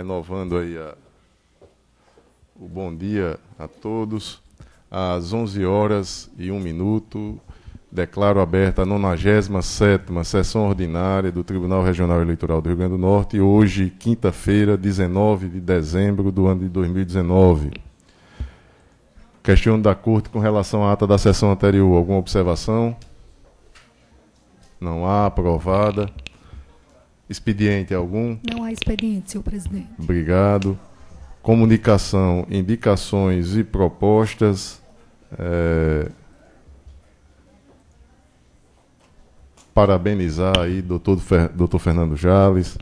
renovando aí o bom dia a todos. Às 11h01, declaro aberta a 97ª sessão ordinária do Tribunal Regional Eleitoral do Rio Grande do Norte, hoje, quinta-feira, 19 de dezembro do ano de 2019. Questiono da Corte com relação à ata da sessão anterior. Alguma observação? Não há. Aprovada. Expediente algum? Não há expediente, senhor presidente. Obrigado. Comunicação, indicações e propostas. Parabenizar aí doutor Fernando Jales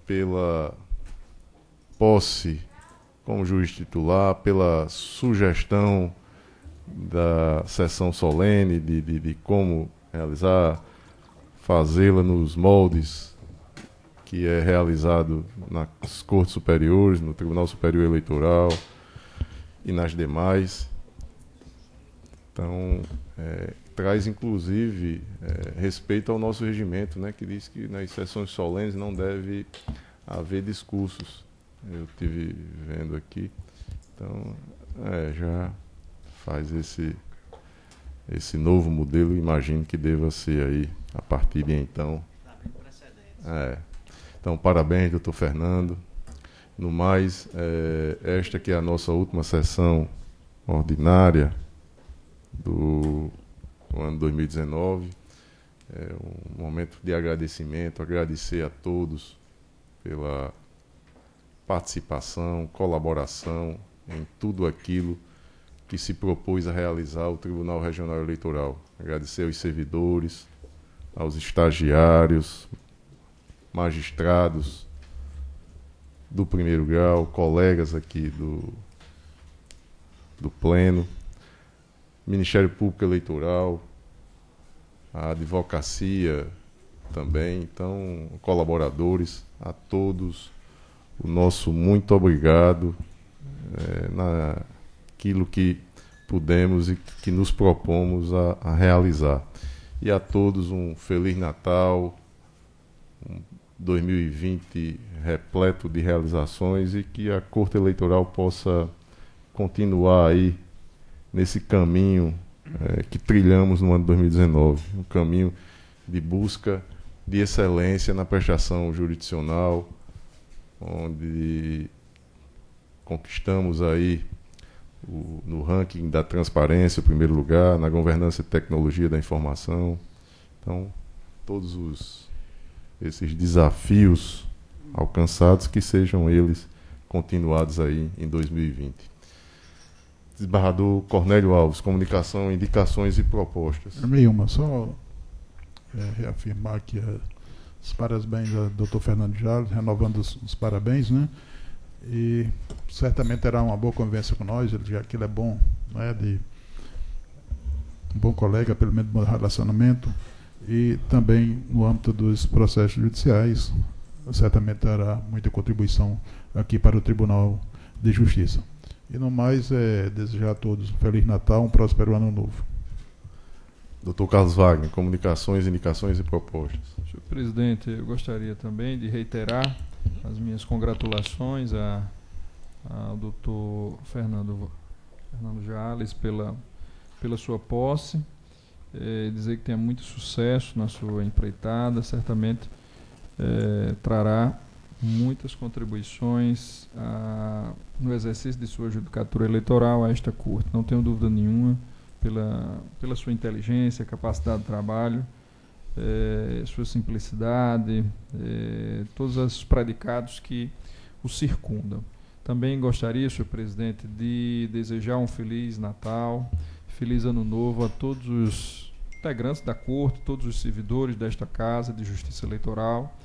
pela posse como juiz titular, pela sugestão da sessão solene de como realizar, fazê-la nos moldes que é realizado nas Cortes Superiores, no Tribunal Superior Eleitoral e nas demais. Então, traz inclusive respeito ao nosso regimento, né, que diz que nas sessões solenes não deve haver discursos. Eu estive vendo aqui. Então, já faz esse novo modelo, imagino que deva ser aí, a partir de então. Então, parabéns, doutor Fernando. No mais, esta que é a nossa última sessão ordinária do ano 2019. É um momento de agradecimento, agradecer a todos pela participação, colaboração em tudo aquilo que se propôs a realizar o Tribunal Regional Eleitoral. Agradecer aos servidores, aos estagiários, magistrados do primeiro grau, colegas aqui do Pleno, Ministério Público Eleitoral, a advocacia também, então, colaboradores, a todos, o nosso muito obrigado naquilo que pudemos e que nos propomos a realizar. E a todos um Feliz Natal, um 2020 repleto de realizações e que a Corte Eleitoral possa continuar aí nesse caminho que trilhamos no ano de 2019, um caminho de busca de excelência na prestação jurisdicional, onde conquistamos aí no ranking da transparência o primeiro lugar, na governança e tecnologia da informação. Então, todos esses desafios alcançados, que sejam eles continuados aí em 2020. Desembargador Cornélio Alves, comunicação, indicações e propostas. Só reafirmar aqui os parabéns ao doutor Fernando Jales, renovando os parabéns, né? E certamente terá uma boa convivência com nós, já que ele é bom, né, um bom colega, pelo menos no relacionamento, e também no âmbito dos processos judiciais, certamente terá muita contribuição aqui para o Tribunal de Justiça. E no mais, desejar a todos um Feliz Natal, um próspero Ano Novo. Doutor Carlos Wagner, comunicações, indicações e propostas. Senhor presidente, eu gostaria também de reiterar as minhas congratulações ao doutor Fernando Jales pela sua posse, dizer que tenha muito sucesso na sua empreitada, certamente trará muitas contribuições no exercício de sua judicatura eleitoral a esta Corte. Não tenho dúvida nenhuma, pela sua inteligência, capacidade de trabalho, sua simplicidade, todos os predicados que o circundam. Também gostaria, senhor presidente, de desejar um Feliz Natal, Feliz Ano Novo a todos os integrantes da Corte, todos os servidores desta Casa de Justiça Eleitoral,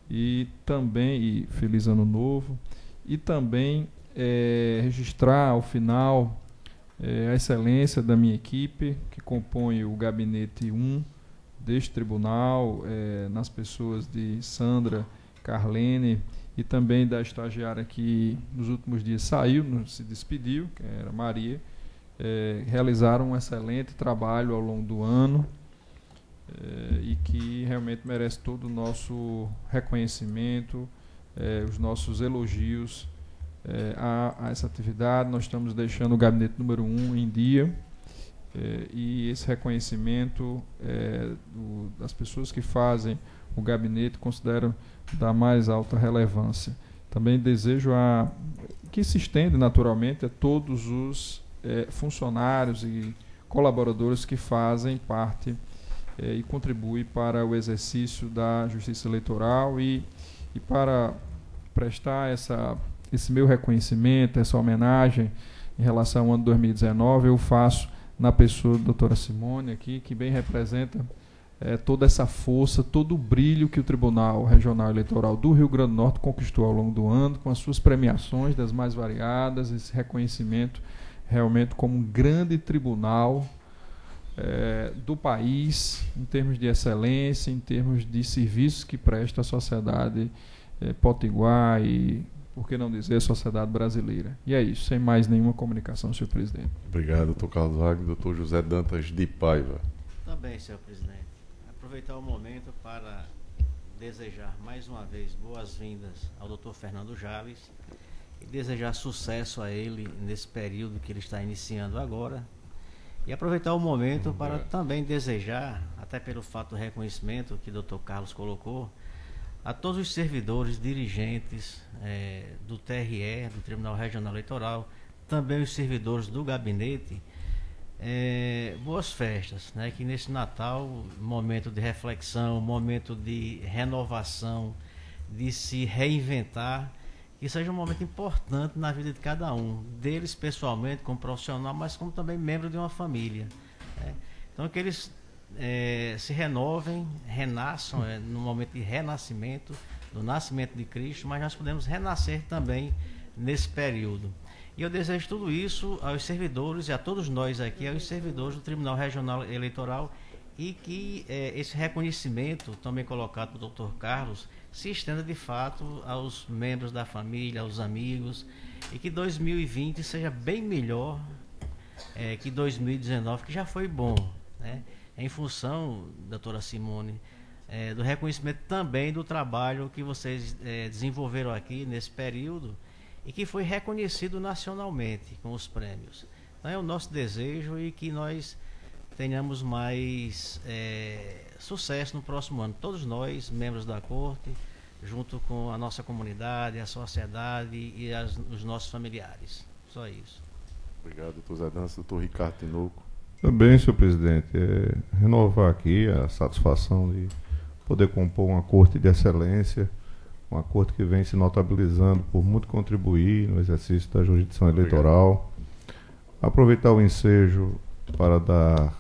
e também Feliz Ano Novo, e também registrar ao final a excelência da minha equipe, que compõe o gabinete 1 deste tribunal, nas pessoas de Sandra, Carlene, e também da estagiária que nos últimos dias se despediu, que era Maria. Realizaram um excelente trabalho ao longo do ano, e que realmente merece todo o nosso reconhecimento, os nossos elogios a essa atividade. Nós estamos deixando o gabinete número 1 em dia, e esse reconhecimento das pessoas que fazem o gabinete considero da mais alta relevância. Também desejo que se estende naturalmente a todos os funcionários e colaboradores que fazem parte e contribuem para o exercício da justiça eleitoral, e para prestar esse meu reconhecimento, essa homenagem em relação ao ano 2019, eu faço na pessoa da doutora Simone aqui, que bem representa toda essa força, todo o brilho que o Tribunal Regional Eleitoral do Rio Grande do Norte conquistou ao longo do ano, com as suas premiações das mais variadas, esse reconhecimento realmente como um grande tribunal do país, em termos de excelência, em termos de serviços que presta à sociedade potiguar e, por que não dizer, a sociedade brasileira. E é isso, sem mais nenhuma comunicação, senhor presidente. Obrigado, doutor Carlos Wagner. Doutor José Dantas de Paiva. Também, senhor presidente. Aproveitar o momento para desejar mais uma vez boas-vindas ao doutor Fernando Jales e desejar sucesso a ele nesse período que ele está iniciando agora. E aproveitar o momento para também desejar, até pelo fato do reconhecimento que o doutor Carlos colocou, a todos os servidores, dirigentes do TRE, do Tribunal Regional Eleitoral, também os servidores do gabinete, boas festas, né? Que nesse Natal, momento de reflexão, momento de renovação, de se reinventar, que seja um momento importante na vida de cada um, deles pessoalmente, como profissional, mas como também membro de uma família, né? Então que eles se renovem, renasçam, no momento de renascimento, do nascimento de Cristo, mas nós podemos renascer também nesse período. E eu desejo tudo isso aos servidores e a todos nós aqui, aos servidores do Tribunal Regional Eleitoral, e que esse reconhecimento, também colocado pelo Dr. Carlos, se estenda de fato aos membros da família, aos amigos, e que 2020 seja bem melhor que 2019, que já foi bom, né? Em função, doutora Simone, do reconhecimento também do trabalho que vocês desenvolveram aqui nesse período, e que foi reconhecido nacionalmente com os prêmios. Então é o nosso desejo, e que nós tenhamos mais sucesso no próximo ano. Todos nós, membros da Corte, junto com a nossa comunidade, a sociedade e os nossos familiares. Só isso. Obrigado, doutor Zé Dantas. Doutor Ricardo Tinoco. Também, senhor presidente, renovar aqui a satisfação de poder compor uma corte de excelência, uma corte que vem se notabilizando por muito contribuir no exercício da jurisdição eleitoral. Aproveitar o ensejo para dar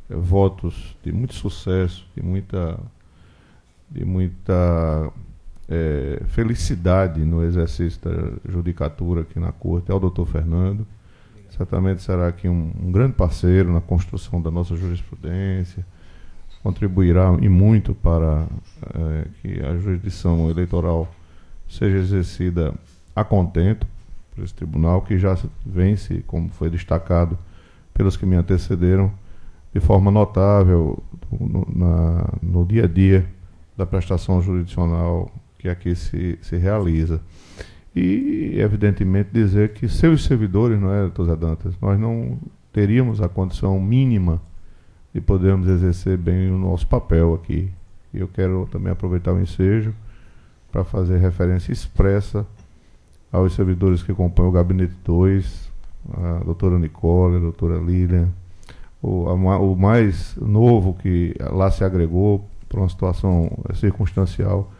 votos de muito sucesso, de muita felicidade no exercício da judicatura aqui na corte ao doutor Fernando. Certamente será aqui um grande parceiro na construção da nossa jurisprudência, contribuirá e muito para que a jurisdição eleitoral seja exercida a contento por esse tribunal, que já vence, como foi destacado pelos que me antecederam, de forma notável no dia a dia da prestação jurisdicional que aqui se realiza. E, evidentemente, dizer que seus servidores, não é, doutor Zé Dantas, nós não teríamos a condição mínima de podermos exercer bem o nosso papel aqui. E eu quero também aproveitar o ensejo para fazer referência expressa aos servidores que compõem o Gabinete 2, a doutora Nicole, a doutora Lilian, o mais novo que lá se agregou por uma situação circunstancial,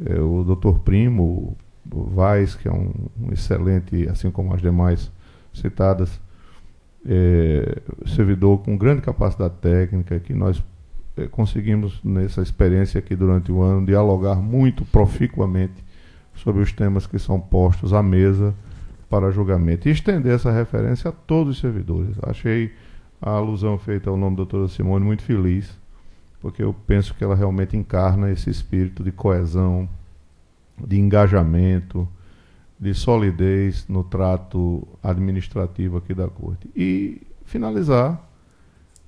o doutor Primo, o Vaz, que é um excelente, assim como as demais citadas, servidor com grande capacidade técnica, que nós conseguimos, nessa experiência aqui durante o ano, dialogar muito proficuamente sobre os temas que são postos à mesa para julgamento, e estender essa referência a todos os servidores. Achei a alusão feita ao nome da doutora Simone muito feliz, porque eu penso que ela realmente encarna esse espírito de coesão, de engajamento, de solidez no trato administrativo aqui da Corte. E finalizar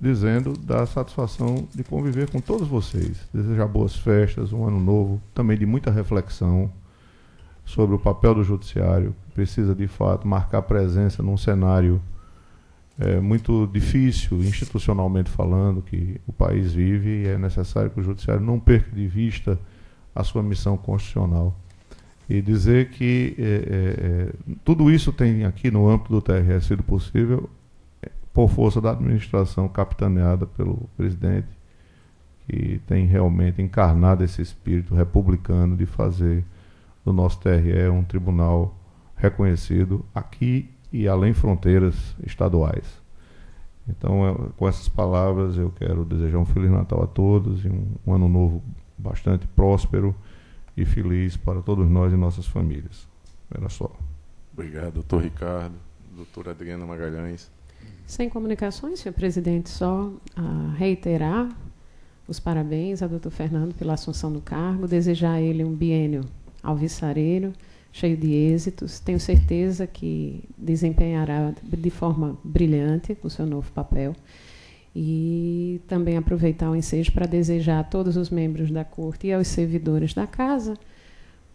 dizendo da satisfação de conviver com todos vocês, desejar boas festas, um ano novo, também de muita reflexão, sobre o papel do judiciário, que precisa de fato marcar presença num cenário muito difícil, institucionalmente falando, que o país vive, e é necessário que o judiciário não perca de vista a sua missão constitucional. E dizer que tudo isso tem aqui no âmbito do TRE sido possível por força da administração capitaneada pelo presidente, que tem realmente encarnado esse espírito republicano de fazer do nosso TRE um tribunal reconhecido aqui e além fronteiras estaduais. Então, com essas palavras, eu quero desejar um Feliz Natal a todos e um ano novo bastante próspero e feliz para todos nós e nossas famílias. Era só. Obrigado, doutor Ricardo. Doutora Adriana Magalhães. Sem comunicações, senhor presidente, só reiterar os parabéns ao doutor Fernando pela assunção do cargo, desejar a ele um biênio alvissareiro, cheio de êxitos. Tenho certeza que desempenhará de forma brilhante o seu novo papel. E também aproveitar o ensejo para desejar a todos os membros da Corte e aos servidores da Casa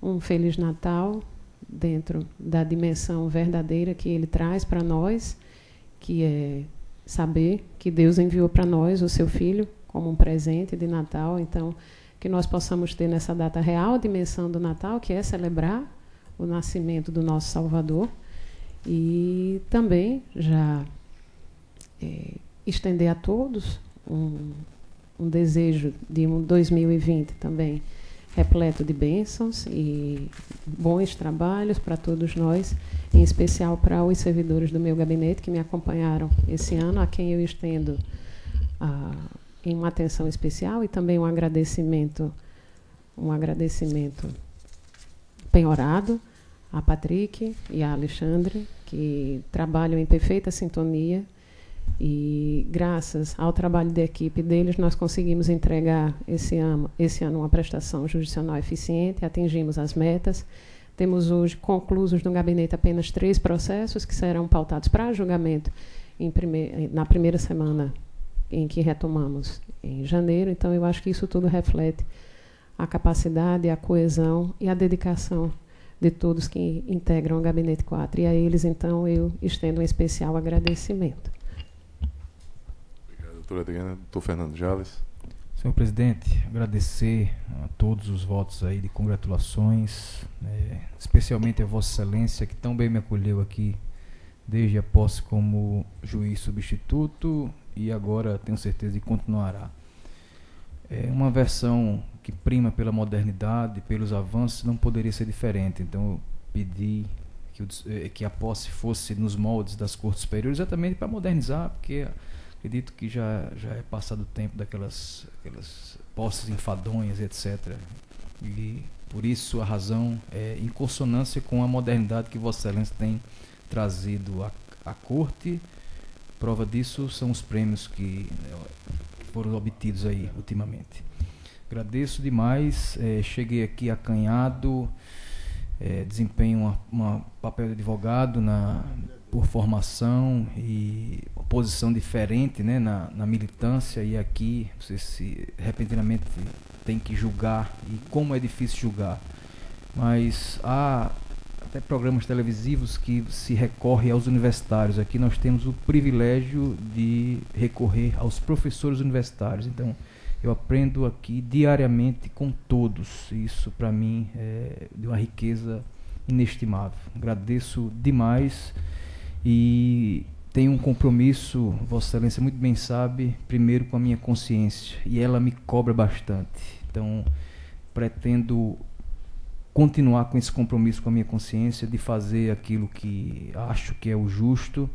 um Feliz Natal, dentro da dimensão verdadeira que ele traz para nós, que é saber que Deus enviou para nós o seu Filho como um presente de Natal. Então, que nós possamos ter nessa data real a dimensão do Natal, que é celebrar o nascimento do nosso Salvador, e também já estender a todos um desejo de um 2020 também repleto de bênçãos e bons trabalhos para todos nós, em especial para os servidores do meu gabinete que me acompanharam esse ano, a quem eu estendo em uma atenção especial, e também um agradecimento penhorado a Patrick e a Alexandre, que trabalham em perfeita sintonia, e graças ao trabalho da equipe deles nós conseguimos entregar esse ano uma prestação jurisdicional eficiente, atingimos as metas. Temos hoje conclusos no gabinete apenas 3 processos que serão pautados para julgamento na primeira semana em que retomamos em janeiro. Então, eu acho que isso tudo reflete a capacidade, a coesão e a dedicação de todos que integram o Gabinete 4. E a eles, então, eu estendo um especial agradecimento. Obrigado, doutora Adriana. Doutor Fernando Jales. Senhor presidente, agradecer a todos os votos aí de congratulações, especialmente a Vossa Excelência, que tão bem me acolheu aqui desde a posse como juiz substituto, e agora tenho certeza de continuará. É uma versão que prima pela modernidade, pelos avanços, não poderia ser diferente. Então eu pedi que a posse fosse nos moldes das cortes superiores, exatamente para modernizar, porque acredito que já é passado o tempo aquelas posses enfadonhas, etc. E por isso a razão é em consonância com a modernidade que Vossa Excelência tem trazido à corte. Prova disso são os prêmios que foram obtidos aí ultimamente. Agradeço demais, cheguei aqui acanhado, desempenho um papel de advogado por formação e posição diferente, né, na militância, e aqui você repentinamente tem que julgar, e como é difícil julgar. Mas há até programas televisivos que se recorre aos universitários. Aqui nós temos o privilégio de recorrer aos professores universitários. Então, eu aprendo aqui diariamente com todos. Isso, para mim, é de uma riqueza inestimável. Agradeço demais e tenho um compromisso, Vossa Excelência muito bem sabe, primeiro com a minha consciência, e ela me cobra bastante. Então, pretendo continuar com esse compromisso com a minha consciência de fazer aquilo que acho que é o justo,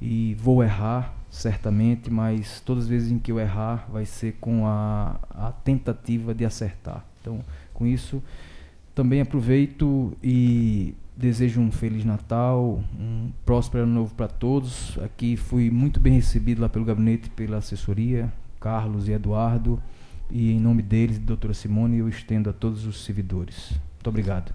e vou errar, certamente, mas todas as vezes em que eu errar vai ser com a tentativa de acertar. Então, com isso, também aproveito e desejo um Feliz Natal, um próspero ano novo para todos. Aqui fui muito bem recebido lá pelo gabinete, pela assessoria, Carlos e Eduardo, e em nome deles, doutora Simone, eu estendo a todos os servidores. Muito obrigado.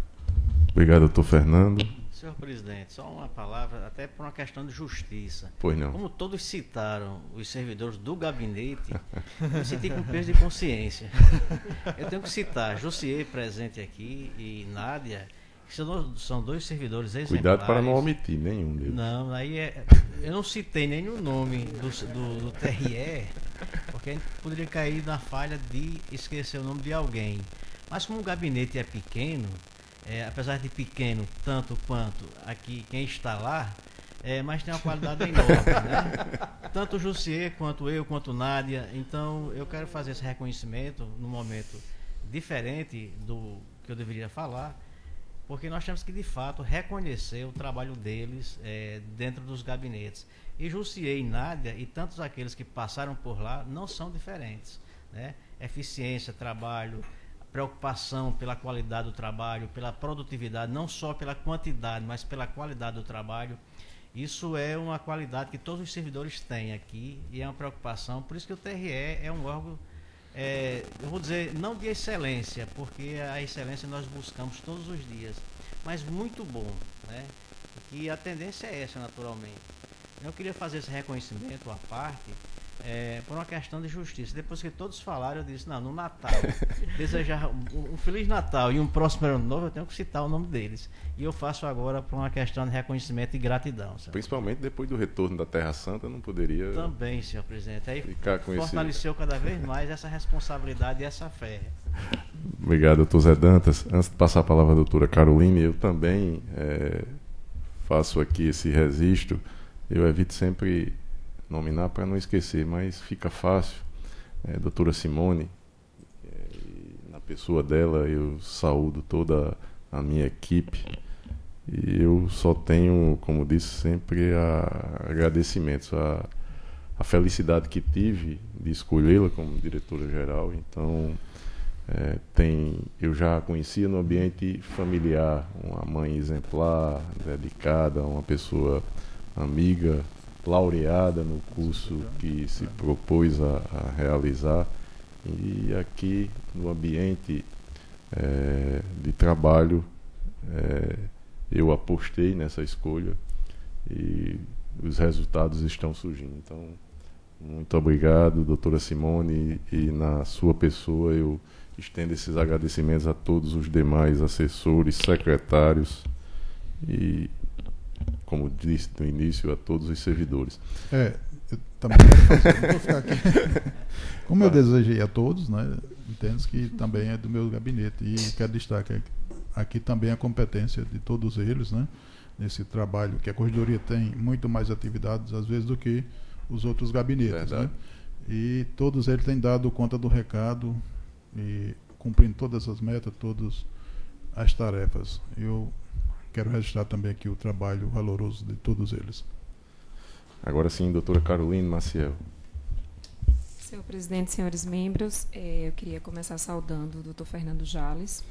Obrigado, doutor Fernando. Senhor presidente, só uma palavra, até por uma questão de justiça. Pois não. Como todos citaram os servidores do gabinete, eu me senti com peso de consciência. Eu tenho que citar Jussier, presente aqui, e Nádia, São dois servidores exemplares. Cuidado para não omitir nenhum deles. Não, eu não citei nenhum nome do TRE, porque a gente poderia cair na falha de esquecer o nome de alguém. Mas como o gabinete é pequeno, apesar de pequeno tanto quanto aqui quem está lá, mas tem uma qualidade enorme, né? Tanto o Jussier quanto eu, quanto Nádia. Então eu quero fazer esse reconhecimento num momento diferente do que eu deveria falar, porque nós temos que de fato reconhecer o trabalho deles dentro dos gabinetes. E Jussier e Nádia e tantos aqueles que passaram por lá não são diferentes, né? Eficiência, trabalho, preocupação pela qualidade do trabalho, pela produtividade, não só pela quantidade, mas pela qualidade do trabalho. Isso é uma qualidade que todos os servidores têm aqui e é uma preocupação. Por isso que o TRE é um órgão, eu vou dizer, não de excelência, porque a excelência nós buscamos todos os dias, mas muito bom, né? E a tendência é essa, naturalmente. Eu queria fazer esse reconhecimento à parte, por uma questão de justiça. Depois que todos falaram, eu disse, não, no Natal, desejar um Feliz Natal e um próximo Ano Novo, eu tenho que citar o nome deles. E eu faço agora por uma questão de reconhecimento e gratidão. Sabe? Principalmente depois do retorno da Terra Santa, não poderia... Também, senhor presidente. Aí ficar com fortaleceu cada vez mais essa responsabilidade e essa fé. Obrigado, doutor Zé Dantas. Antes de passar a palavra à doutora Caroline, eu também faço aqui esse registro. Eu evito sempre nominar para não esquecer, mas fica fácil. Doutora Simone, na pessoa dela, eu saúdo toda a minha equipe e eu só tenho, como disse sempre, agradecimentos, a felicidade que tive de escolhê-la como diretora-geral. Então, eu já a conhecia no ambiente familiar, uma mãe exemplar, dedicada, uma pessoa amiga, laureada no curso que se propôs a realizar, e aqui no ambiente de trabalho eu apostei nessa escolha e os resultados estão surgindo. Então, muito obrigado, doutora Simone, e na sua pessoa eu estendo esses agradecimentos a todos os demais assessores, secretários e, como disse no início, a todos os servidores. Eu também quero fazer, não vou ficar aqui. Como eu desejei a todos, né, entendo que também é do meu gabinete e quero destacar aqui também a competência de todos eles, né, nesse trabalho, que a Corregedoria tem muito mais atividades às vezes do que os outros gabinetes, né? E todos eles têm dado conta do recado e cumprindo todas as metas, todas as tarefas. Eu quero registrar também aqui o trabalho valoroso de todos eles. Agora sim, doutora Caroline Maciel. Senhor presidente, senhores membros, eu queria começar saudando o doutor Fernando Jales.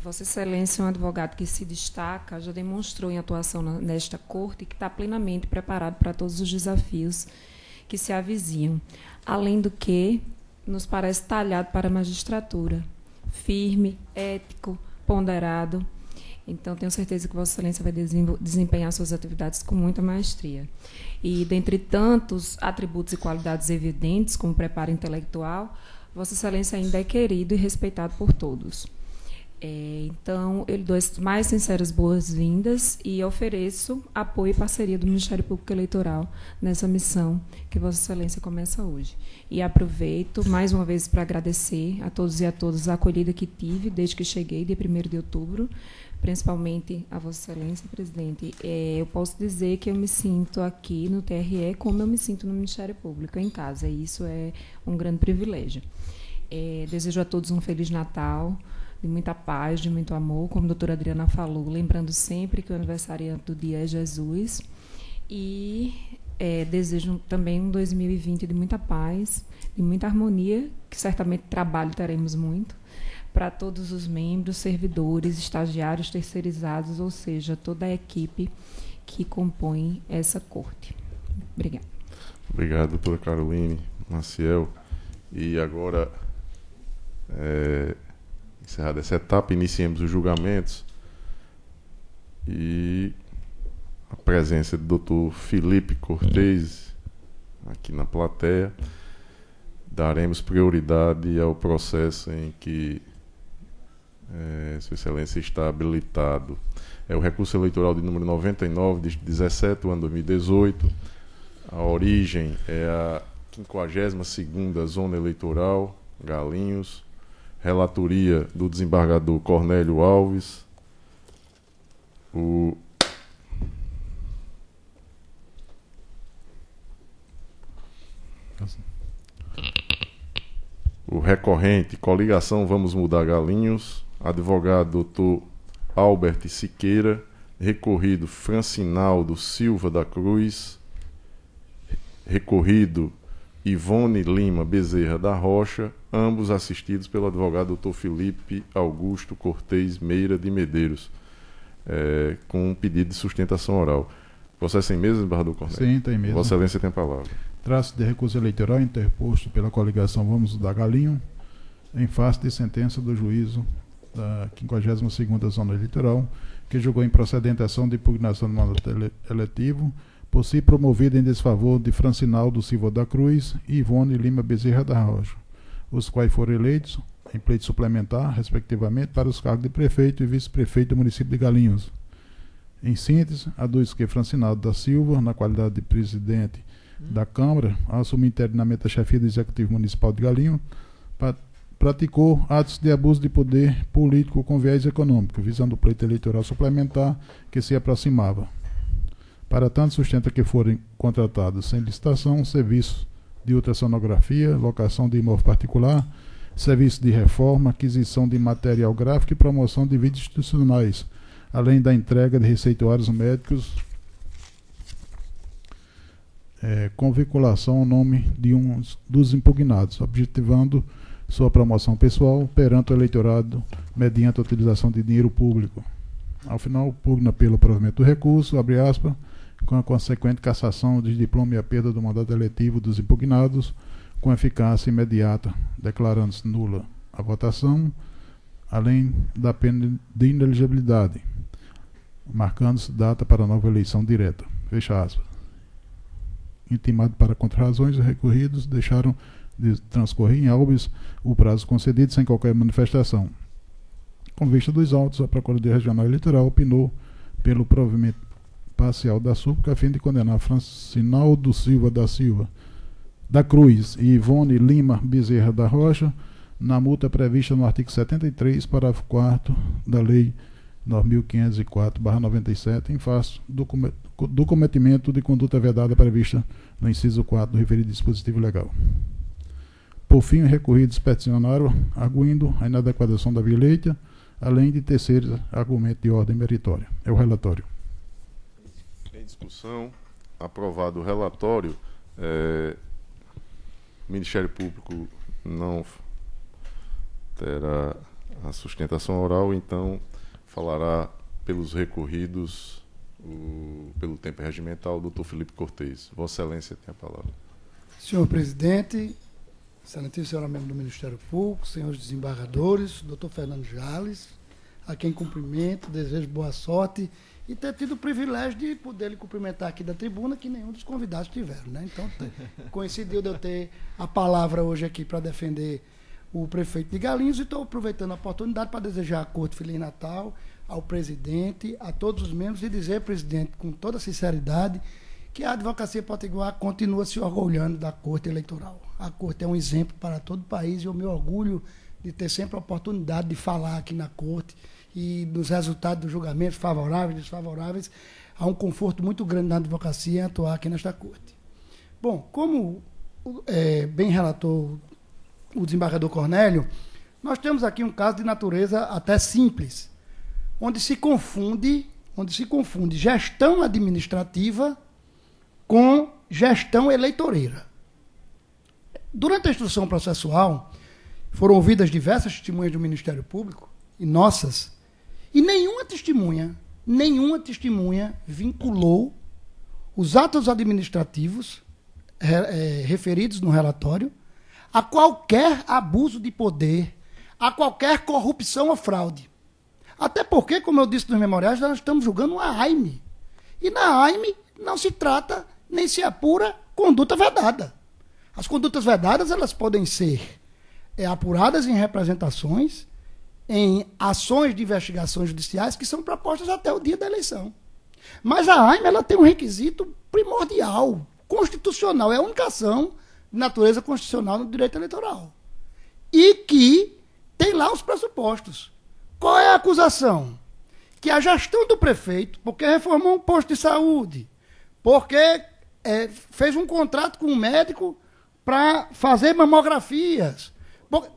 Vossa Excelência é um advogado que se destaca, já demonstrou em atuação nesta corte e que está plenamente preparado para todos os desafios que se avizinham. Além do que, nos parece talhado para a magistratura, firme, ético, ponderado. Então, tenho certeza que Vossa Excelência vai desempenhar suas atividades com muita maestria. E, dentre tantos atributos e qualidades evidentes, como preparo intelectual, Vossa Excelência ainda é querido e respeitado por todos. Então, eu lhe dou as mais sinceras boas-vindas e ofereço apoio e parceria do Ministério Público Eleitoral nessa missão que Vossa Excelência começa hoje. E aproveito, mais uma vez, para agradecer a todos e a todas a acolhida que tive desde que cheguei, dia 1º de outubro, principalmente a Vossa Excelência, presidente. Eu posso dizer que eu me sinto aqui no TRE como eu me sinto no Ministério Público, em casa, e isso é um grande privilégio. Desejo a todos um Feliz Natal, de muita paz, de muito amor, como a doutora Adriana falou, lembrando sempre que o aniversariante do dia é Jesus. E desejo também um 2020 de muita paz, de muita harmonia, que certamente trabalho teremos muito, para todos os membros, servidores, estagiários, terceirizados, ou seja, toda a equipe que compõe essa corte. Obrigada. Obrigado, doutora Caroline Maciel. E agora, encerrada essa etapa, iniciemos os julgamentos e a presença do doutor Felipe Cortez aqui na plateia. Daremos prioridade ao processo em que Sua Excelência está habilitado. É o recurso eleitoral de número 99, de 17 do ano 2018. A origem é a 52ª Zona Eleitoral, Galinhos. Relatoria do desembargador Cornélio Alves. O recorrente, coligação Vamos Mudar Galinhos, advogado Dr. Albert Siqueira, recorrido Francinaldo Silva da Cruz, recorrido Ivone Lima Bezerra da Rocha, ambos assistidos pelo advogado Dr. Felipe Augusto Cortez Meira de Medeiros, com um pedido de sustentação oral. Processo em mesa, desembargador Cornélio? Sim, tem mesa. Vossa Excelência tem a palavra. Traço de recurso eleitoral interposto pela coligação Vamos Mudar Galinho, em face de sentença do juízo da 52ª Zona Eleitoral, que julgou improcedente a ação de impugnação do mandato eletivo, por si promovida em desfavor de Francinaldo Silva da Cruz e Ivone Lima Bezerra da Rocha, os quais foram eleitos em pleito suplementar, respectivamente, para os cargos de prefeito e vice-prefeito do município de Galinhos. Em síntese, aduz que Francinaldo da Silva, na qualidade de presidente da Câmara, ao assumir interinamente a chefia do Executivo Municipal de Galinhos, praticou atos de abuso de poder político com viés econômico, visando o pleito eleitoral suplementar que se aproximava. Para tanto, sustenta que forem contratados sem licitação serviços de ultrassonografia, locação de imóvel particular, serviço de reforma, aquisição de material gráfico e promoção de vídeos institucionais, além da entrega de receituários médicos com vinculação ao nome de um dos impugnados, objetivando sua promoção pessoal perante o eleitorado mediante a utilização de dinheiro público. Ao final, pugna pelo provimento do recurso, abre aspas, com a consequente cassação de diploma e a perda do mandato eletivo dos impugnados, com eficácia imediata, declarando-se nula a votação, além da pena de inelegibilidade, marcando-se data para nova eleição direta. Fecha aspas. Intimado para contrarrazões, os recorridos deixaram de transcorrer em habeas o prazo concedido sem qualquer manifestação. Com vista dos autos, a Procuradoria Regional Eleitoral opinou pelo provimento parcial da súplica a fim de condenar Francinaldo Silva da Cruz e Ivone Lima Bezerra da Rocha na multa prevista no artigo 73, parágrafo 4º da Lei 9.504/97, em face do cometimento de conduta vedada prevista no inciso 4 do referido dispositivo legal. Por fim, os recorridos peticionaram arguindo a inadequação da via eleita, além de terceiros argumentos de ordem meritória. É o relatório. Em discussão, aprovado o relatório, o Ministério Público não terá a sustentação oral, então falará pelos recorridos, pelo tempo regimental, o doutor Felipe Cortez. Vossa Excelência tem a palavra. Senhor presidente, excelentíssimo senhor membro do Ministério Público, senhores desembargadores, doutor Fernando Jales, a quem cumprimento, desejo boa sorte e ter tido o privilégio de poder lhe cumprimentar aqui da tribuna, que nenhum dos convidados tiveram, né? Então, coincidiu de eu ter a palavra hoje aqui para defender o prefeito de Galinhos, e estou aproveitando a oportunidade para desejar a Corte Feliz Natal, ao presidente, a todos os membros, e dizer, presidente, com toda sinceridade, que a advocacia potiguar continua se orgulhando da Corte Eleitoral. A Corte é um exemplo para todo o país, e o meu orgulho de ter sempre a oportunidade de falar aqui na Corte e dos resultados dos julgamentos favoráveis e desfavoráveis. Há um conforto muito grande na advocacia em atuar aqui nesta Corte. Bom, como bem relatou o desembargador Cornélio, nós temos aqui um caso de natureza até simples, onde se confunde gestão administrativa com gestão eleitoreira. Durante a instrução processual, foram ouvidas diversas testemunhas do Ministério Público, e nossas, e nenhuma testemunha vinculou os atos administrativos referidos no relatório a qualquer abuso de poder, a qualquer corrupção ou fraude. Até porque, como eu disse nos memoriais, nós estamos julgando uma AIME. E na AIME não se trata nem se apura conduta vedada. As condutas vedadas, elas podem ser apuradas em representações em ações de investigações judiciais que são propostas até o dia da eleição. Mas a AIME ela tem um requisito primordial, constitucional, é a única ação de natureza constitucional no direito eleitoral. E que tem lá os pressupostos. Qual é a acusação? Que a gestão do prefeito, porque reformou um posto de saúde, porque fez um contrato com um médico para fazer mamografias,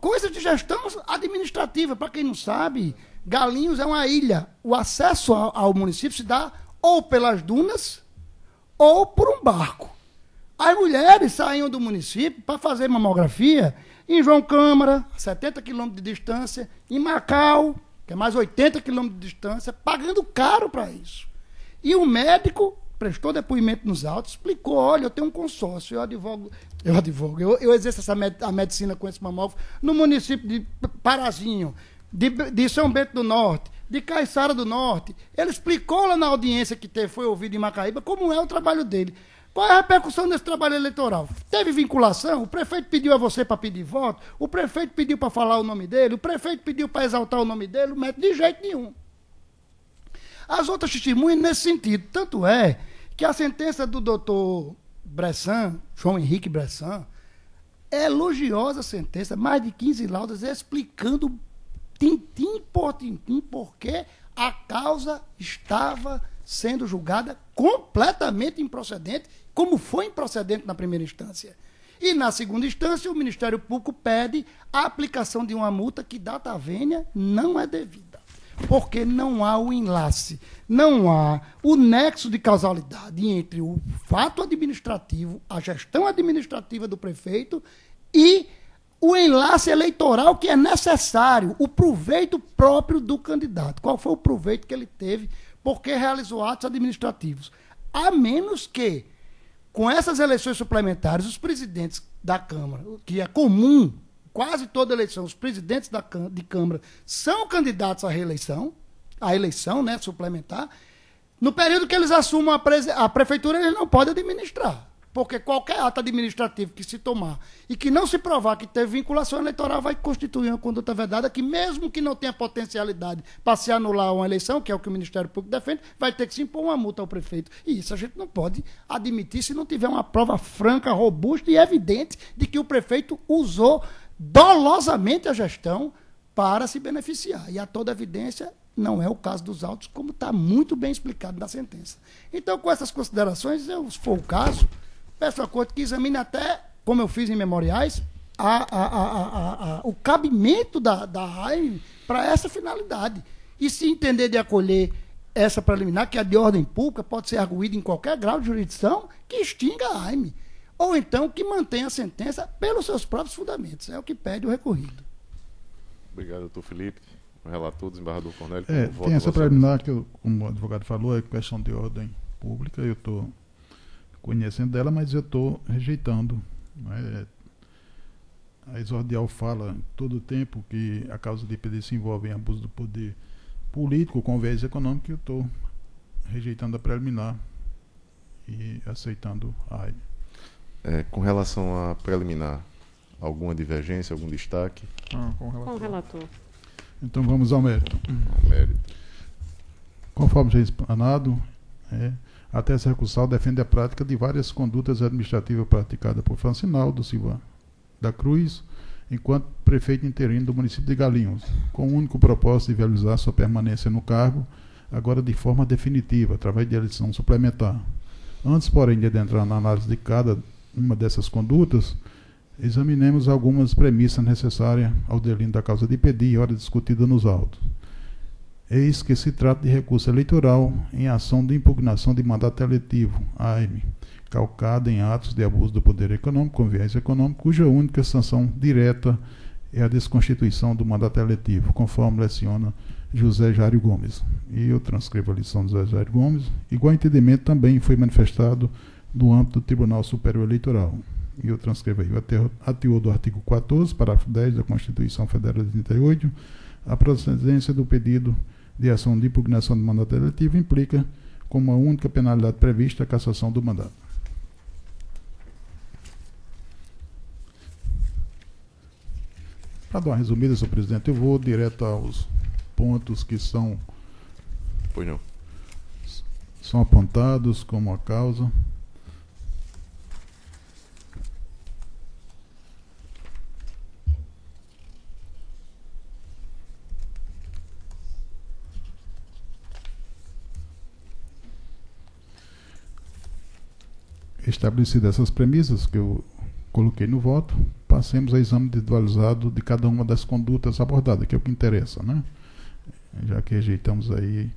coisas de gestão administrativa. Para quem não sabe, Galinhos é uma ilha. O acesso ao município se dá ou pelas dunas ou por um barco. As mulheres saíam do município para fazer mamografia em João Câmara, 70 quilômetros de distância, em Macau, que é mais 80 quilômetros de distância, pagando caro para isso. E o médico prestou depoimento nos autos, explicou, olha, eu tenho um consórcio, eu exerço a medicina com esse mamógrafo no município de Parazinho, de São Bento do Norte, de Caiçara do Norte. Ele explicou lá na audiência que foi ouvido em Macaíba como é o trabalho dele. Qual é a repercussão desse trabalho eleitoral? Teve vinculação? O prefeito pediu a você para pedir voto? O prefeito pediu para falar o nome dele? O prefeito pediu para exaltar o nome dele? O médico de jeito nenhum. As outras testemunhas nesse sentido. Tanto é que a sentença do doutor Bressan, João Henrique Bressan, é elogiosa a sentença, mais de 15 laudas explicando tintim por tintim porque a causa estava sendo julgada completamente improcedente, como foi improcedente na primeira instância. E na segunda instância, o Ministério Público pede a aplicação de uma multa que, data vênia, não é devida. Porque não há o enlace, não há o nexo de causalidade entre o fato administrativo, a gestão administrativa do prefeito e o enlace eleitoral que é necessário, o proveito próprio do candidato. Qual foi o proveito que ele teve porque realizou atos administrativos? A menos que, com essas eleições suplementares, os presidentes da Câmara, que é comum, quase toda eleição, os presidentes de Câmara são candidatos à reeleição, à eleição, né, suplementar. No período que eles assumam a prefeitura, eles não podem administrar. Porque qualquer ato administrativo que se tomar e que não se provar que teve vinculação eleitoral vai constituir uma conduta vedada que, mesmo que não tenha potencialidade para se anular uma eleição, que é o que o Ministério Público defende, vai ter que se impor uma multa ao prefeito. E isso a gente não pode admitir se não tiver uma prova franca, robusta e evidente de que o prefeito usou dolosamente a gestão para se beneficiar. E a toda evidência não é o caso dos autos, como está muito bem explicado na sentença. Então, com essas considerações, se for o caso, peço à Corte que examine até, como eu fiz em memoriais, o cabimento da AIME para essa finalidade. E se entender de acolher essa preliminar, que é de ordem pública, pode ser arguída em qualquer grau de jurisdição, que extinga a AIME. Ou então que mantenha a sentença pelos seus próprios fundamentos. É o que pede o recorrido. Obrigado, doutor Felipe. O relator, desembargador Cornélio. Tem essa preliminar que, como o advogado falou, é questão de ordem pública. Eu estou conhecendo dela, mas eu estou rejeitando. Né? A exordial fala todo o tempo que a causa de IPD se envolve em abuso do poder político com viés econômico, e eu estou rejeitando a preliminar e aceitando a AIME. Com relação à preliminar, alguma divergência, algum destaque? Com o relator. Então vamos ao mérito. Mérito. Conforme já explanado, a tese recursal defende a prática de várias condutas administrativas praticadas por Francinaldo Silva da Cruz, enquanto prefeito interino do município de Galinhos, com o único propósito de viabilizar sua permanência no cargo, agora de forma definitiva, através de eleição suplementar. Antes, porém, de adentrar na análise de cada uma dessas condutas, examinemos algumas premissas necessárias ao delírio da causa de IPD, hora discutida nos autos. Eis que se trata de recurso eleitoral em ação de impugnação de mandato eletivo, AIME, calcada em atos de abuso do poder econômico com viés econômico, cuja única sanção direta é a desconstituição do mandato eletivo, conforme leciona José Jário Gomes. E eu transcrevo a lição de José Jário Gomes. Igual entendimento também foi manifestado no âmbito do Tribunal Superior Eleitoral. E eu transcrevo aí a teor do artigo 14, parágrafo 10 da Constituição Federal de 38, a procedência do pedido de ação de impugnação do mandato eletivo implica como a única penalidade prevista a cassação do mandato. Para dar uma resumida, senhor presidente, eu vou direto aos pontos que são Pois não. apontados como a causa. Estabelecidas essas premissas que eu coloquei no voto, passemos ao exame individualizado de cada uma das condutas abordadas, que é o que interessa, né? Já que rejeitamos aí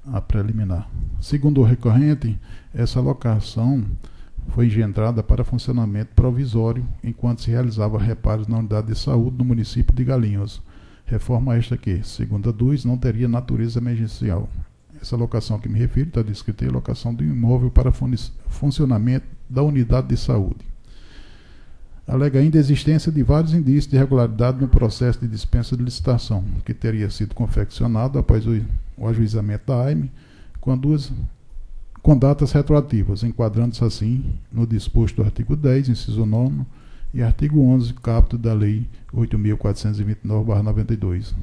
a preliminar. Segundo o recorrente, essa alocação foi engendrada para funcionamento provisório enquanto se realizava reparos na unidade de saúde no município de Galinhos. Reforma esta que, segundo a DUS, não teria natureza emergencial. Essa locação a que me refiro está descrita em locação de um imóvel para funcionamento da unidade de saúde. Alega ainda a existência de vários indícios de irregularidade no processo de dispensa de licitação, que teria sido confeccionado após o ajuizamento da AIME, com datas retroativas, enquadrando-se assim no disposto do artigo 10, inciso 9, e artigo 11, caput da Lei 8.429/92,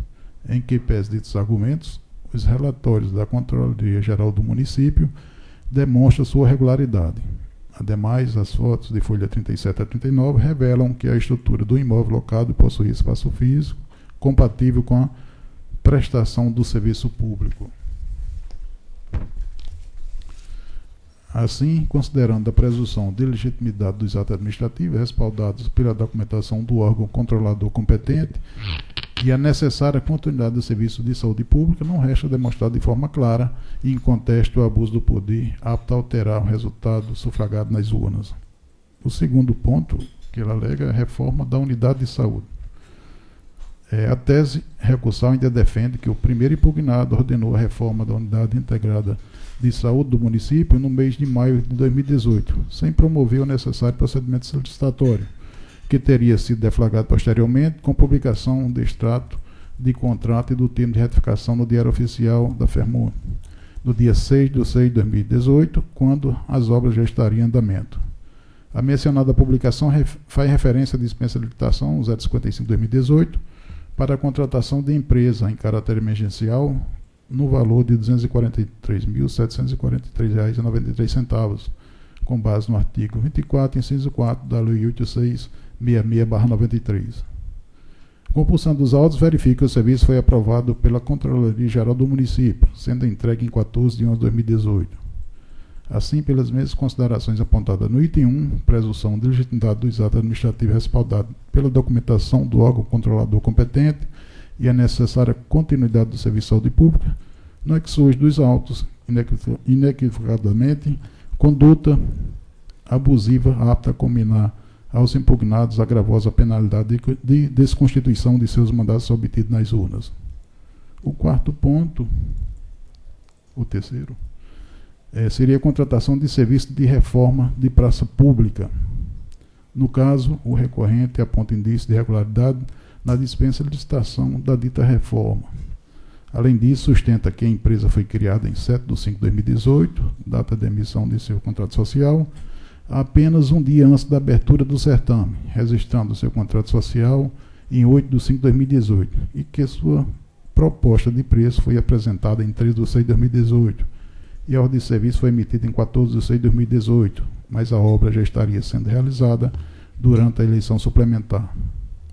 em que, pese ditos argumentos, os relatórios da Controladoria Geral do Município demonstram sua regularidade. Ademais, as fotos de folha 37 a 39 revelam que a estrutura do imóvel locado possui espaço físico compatível com a prestação do serviço público. Assim, considerando a presunção de legitimidade dos atos administrativos respaldados pela documentação do órgão controlador competente e a necessária continuidade do serviço de saúde pública, não resta demonstrar de forma clara e inconteste o abuso do poder apto a alterar o resultado sufragado nas urnas. O segundo ponto que ele alega é a reforma da unidade de saúde. A tese recursal ainda defende que o primeiro impugnado ordenou a reforma da unidade integrada de saúde do município no mês de maio de 2018, sem promover o necessário procedimento licitatório, que teria sido deflagrado posteriormente com publicação de extrato de contrato e do termo de retificação no Diário Oficial da FERMUN, no dia 6/6/2018, quando as obras já estariam em andamento. A mencionada publicação faz referência à dispensa de licitação 055/2018 para a contratação de empresa em caráter emergencial no valor de R$ 243.743,93, com base no artigo 24, inciso 4 da Lei 8666/93. Compulsão dos autos, verifica que o serviço foi aprovado pela Controladoria Geral do Município, sendo entregue em 14 de 11 de 2018. Assim, pelas mesmas considerações apontadas no item 1, presunção de legitimidade dos atos administrativos respaldados pela documentação do órgão controlador competente e a necessária continuidade do serviço de saúde pública, não exclui dos autos, inequivocadamente, conduta abusiva apta a combinar aos impugnados a gravosa penalidade de desconstituição de seus mandatos obtidos nas urnas. O quarto ponto, o terceiro, seria a contratação de serviço de reforma de praça pública. No caso, o recorrente aponta indício de irregularidade na dispensa de licitação da dita reforma. Além disso, sustenta que a empresa foi criada em 7/5/2018, data de emissão de seu contrato social, apenas um dia antes da abertura do certame, registrando seu contrato social em 8/5/2018, e que sua proposta de preço foi apresentada em 3/6/2018, e a ordem de serviço foi emitida em 14/6/2018, mas a obra já estaria sendo realizada durante a eleição suplementar.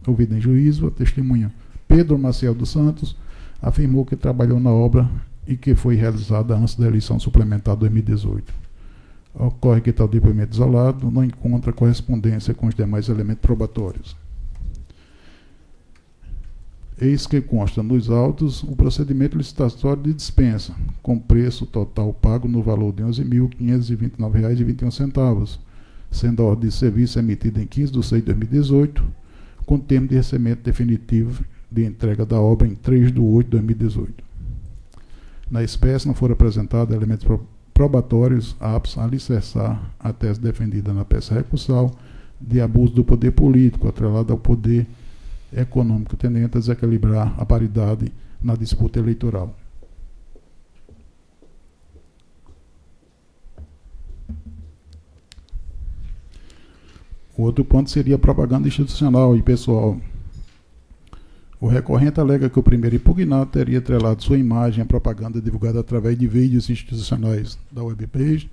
Ouvida em juízo, a testemunha Pedro Maciel dos Santos afirmou que trabalhou na obra e que foi realizada antes da eleição suplementar 2018. Ocorre que tal depoimento isolado não encontra correspondência com os demais elementos probatórios. Eis que consta nos autos o procedimento licitatório de dispensa, com preço total pago no valor de R$ 11.529,21, sendo a ordem de serviço emitida em 15/6/2018, com termo de recebimento definitivo de entrega da obra em 3/8/2018. Na espécie, não foram apresentados elementos probatórios aptos a alicerçar a tese defendida na peça recursal de abuso do poder político, atrelado ao poder econômico, tendente a desequilibrar a paridade na disputa eleitoral. O outro ponto seria a propaganda institucional e pessoal. O recorrente alega que o primeiro impugnado teria atrelado sua imagem à propaganda divulgada através de vídeos institucionais da webpage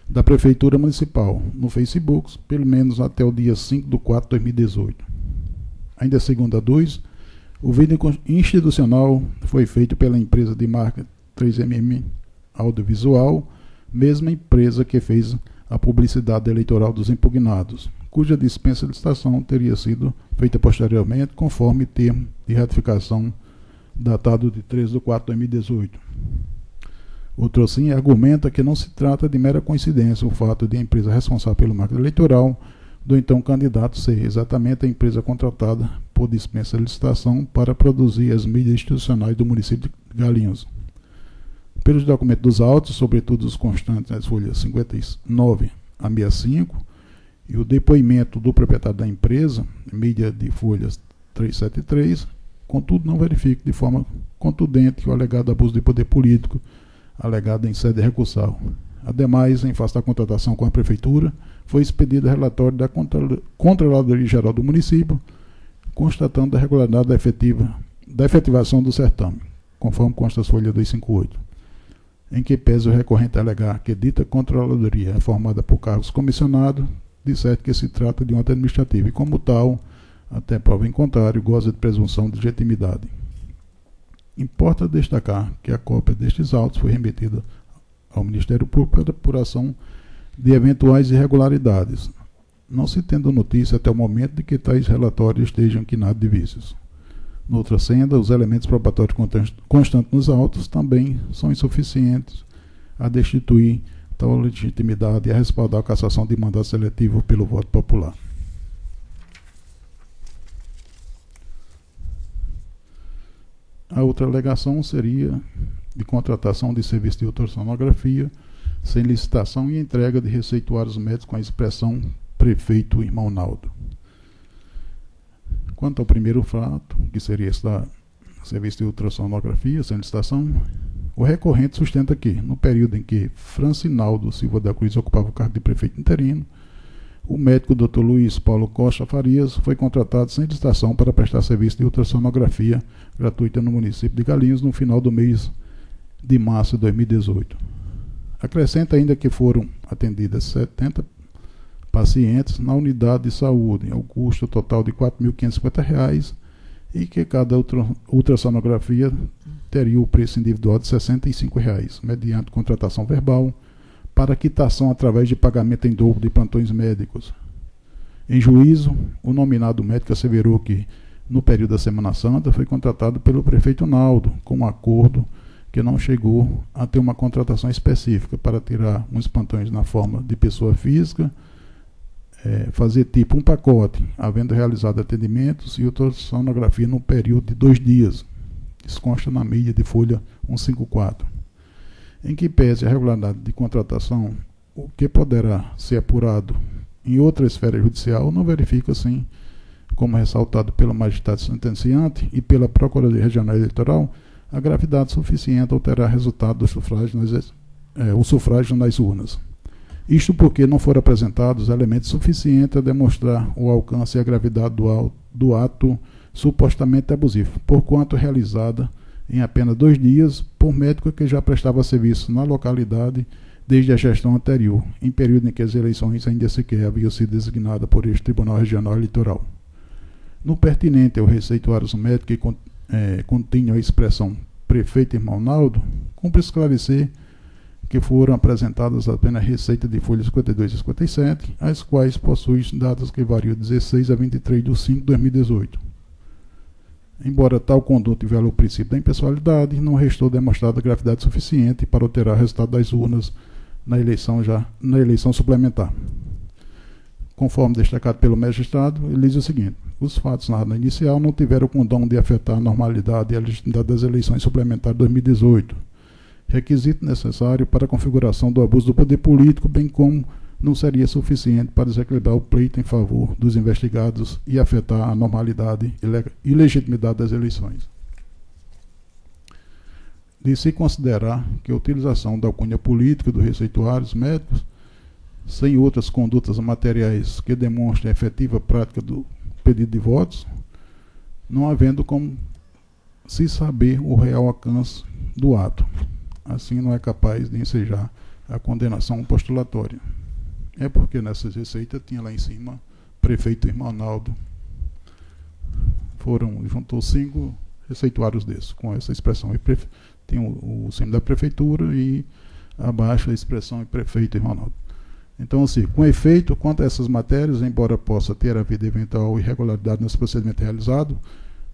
da Prefeitura Municipal no Facebook, pelo menos até o dia 5/4/2018. Ainda segundo a 2, o vídeo institucional foi feito pela empresa de marca 3MM Audiovisual, mesma empresa que fez a publicidade eleitoral dos impugnados, cuja dispensa de licitação teria sido feita posteriormente, conforme termo de ratificação datado de 3/4/2018. O Trocin argumenta que não se trata de mera coincidência o fato de a empresa responsável pelo marketing eleitoral do então candidato ser exatamente a empresa contratada por dispensa de licitação para produzir as mídias institucionais do município de Galinhos. Pelos documentos dos autos, sobretudo os constantes nas folhas 59 a 65, e o depoimento do proprietário da empresa, mídia de folhas 373, contudo não verifica de forma contundente o alegado abuso de poder político alegado em sede recursal. Ademais, em face da contratação com a Prefeitura, foi expedido relatório da Controladoria Geral do município, constatando a regularidade da efetivação do certame, conforme consta a folha 258, em que pese o recorrente alegar que dita Controladoria é formada por cargos comissionados, de certo que se trata de um ato administrativo e, como tal, até prova em contrário, goza de presunção de legitimidade. Importa destacar que a cópia destes autos foi remetida ao Ministério Público para apuração de eventuais irregularidades, não se tendo notícia até o momento de que tais relatórios estejam inquinados de vícios. Noutra senda, os elementos probatórios constantes nos autos também são insuficientes a destituir tal legitimidade e a respaldar a cassação de mandato seletivo pelo voto popular. A outra alegação seria de contratação de serviço de ultrassonografia sem licitação e entrega de receituários médicos com a expressão prefeito Irmão Naldo. Quanto ao primeiro fato, que seria esse da serviço de ultrassonografia sem licitação, o recorrente sustenta que, no período em que Francinaldo Silva da Cruz ocupava o cargo de prefeito interino, o médico Dr. Luiz Paulo Costa Farias foi contratado sem licitação para prestar serviço de ultrassonografia gratuita no município de Galinhos no final do mês de março de 2018. Acrescenta ainda que foram atendidas 70 pacientes na unidade de saúde, ao custo total de R$ 4.550, e que cada ultrassonografia teria o preço individual de R$ 65, mediante contratação verbal, para quitação através de pagamento em dobro de plantões médicos. Em juízo, o nominado médico asseverou que, no período da Semana Santa, foi contratado pelo prefeito Naldo, com um acordo que não chegou a ter uma contratação específica para tirar uns plantões na forma de pessoa física, fazer tipo um pacote, havendo realizado atendimentos e ultrassonografia no período de 2 dias. Isso consta na mídia de folha 154. Em que pese a regularidade de contratação, o que poderá ser apurado em outra esfera judicial não verifica, assim, como ressaltado pelo magistrado sentenciante e pela Procuradoria Regional Eleitoral, a gravidade suficiente a alterar o resultado do sufrágio o sufrágio nas urnas. Isto porque não foram apresentados elementos suficientes a demonstrar o alcance e a gravidade do ato supostamente abusivo, porquanto realizada em apenas 2 dias por médico que já prestava serviço na localidade desde a gestão anterior, em período em que as eleições ainda sequer haviam sido designadas por este Tribunal Regional Eleitoral. No pertinente ao receituários médicos que continham a expressão prefeito Irmão Naldo, cumpre esclarecer que foram apresentadas apenas receitas de folhas 52 e 57, as quais possuem datas que variam de 16 a 23 de 5 de 2018. Embora tal conduta viole o princípio da impessoalidade, não restou demonstrada gravidade suficiente para alterar o resultado das urnas na eleição suplementar. Conforme destacado pelo magistrado, ele diz o seguinte: os fatos narrados na inicial não tiveram o condão de afetar a normalidade e a legitimidade das eleições suplementares de 2018, requisito necessário para a configuração do abuso do poder político, bem como não seria suficiente para desequilibrar o pleito em favor dos investigados e afetar a normalidade e legitimidade das eleições. De se considerar que a utilização da alcunha política dos receituários médicos, sem outras condutas materiais que demonstrem a efetiva prática do pedido de votos, não havendo como se saber o real alcance do ato. Assim, não é capaz de ensejar a condenação postulatória. É porque nessas receitas tinha lá em cima prefeito Irmanaldo. Juntou 5 receituários desses, com essa expressão. Tem o símbolo da prefeitura e abaixo a expressão prefeito Irmanaldo. Então, assim, com efeito, quanto a essas matérias, embora possa ter havido eventual irregularidade nesse procedimento realizado,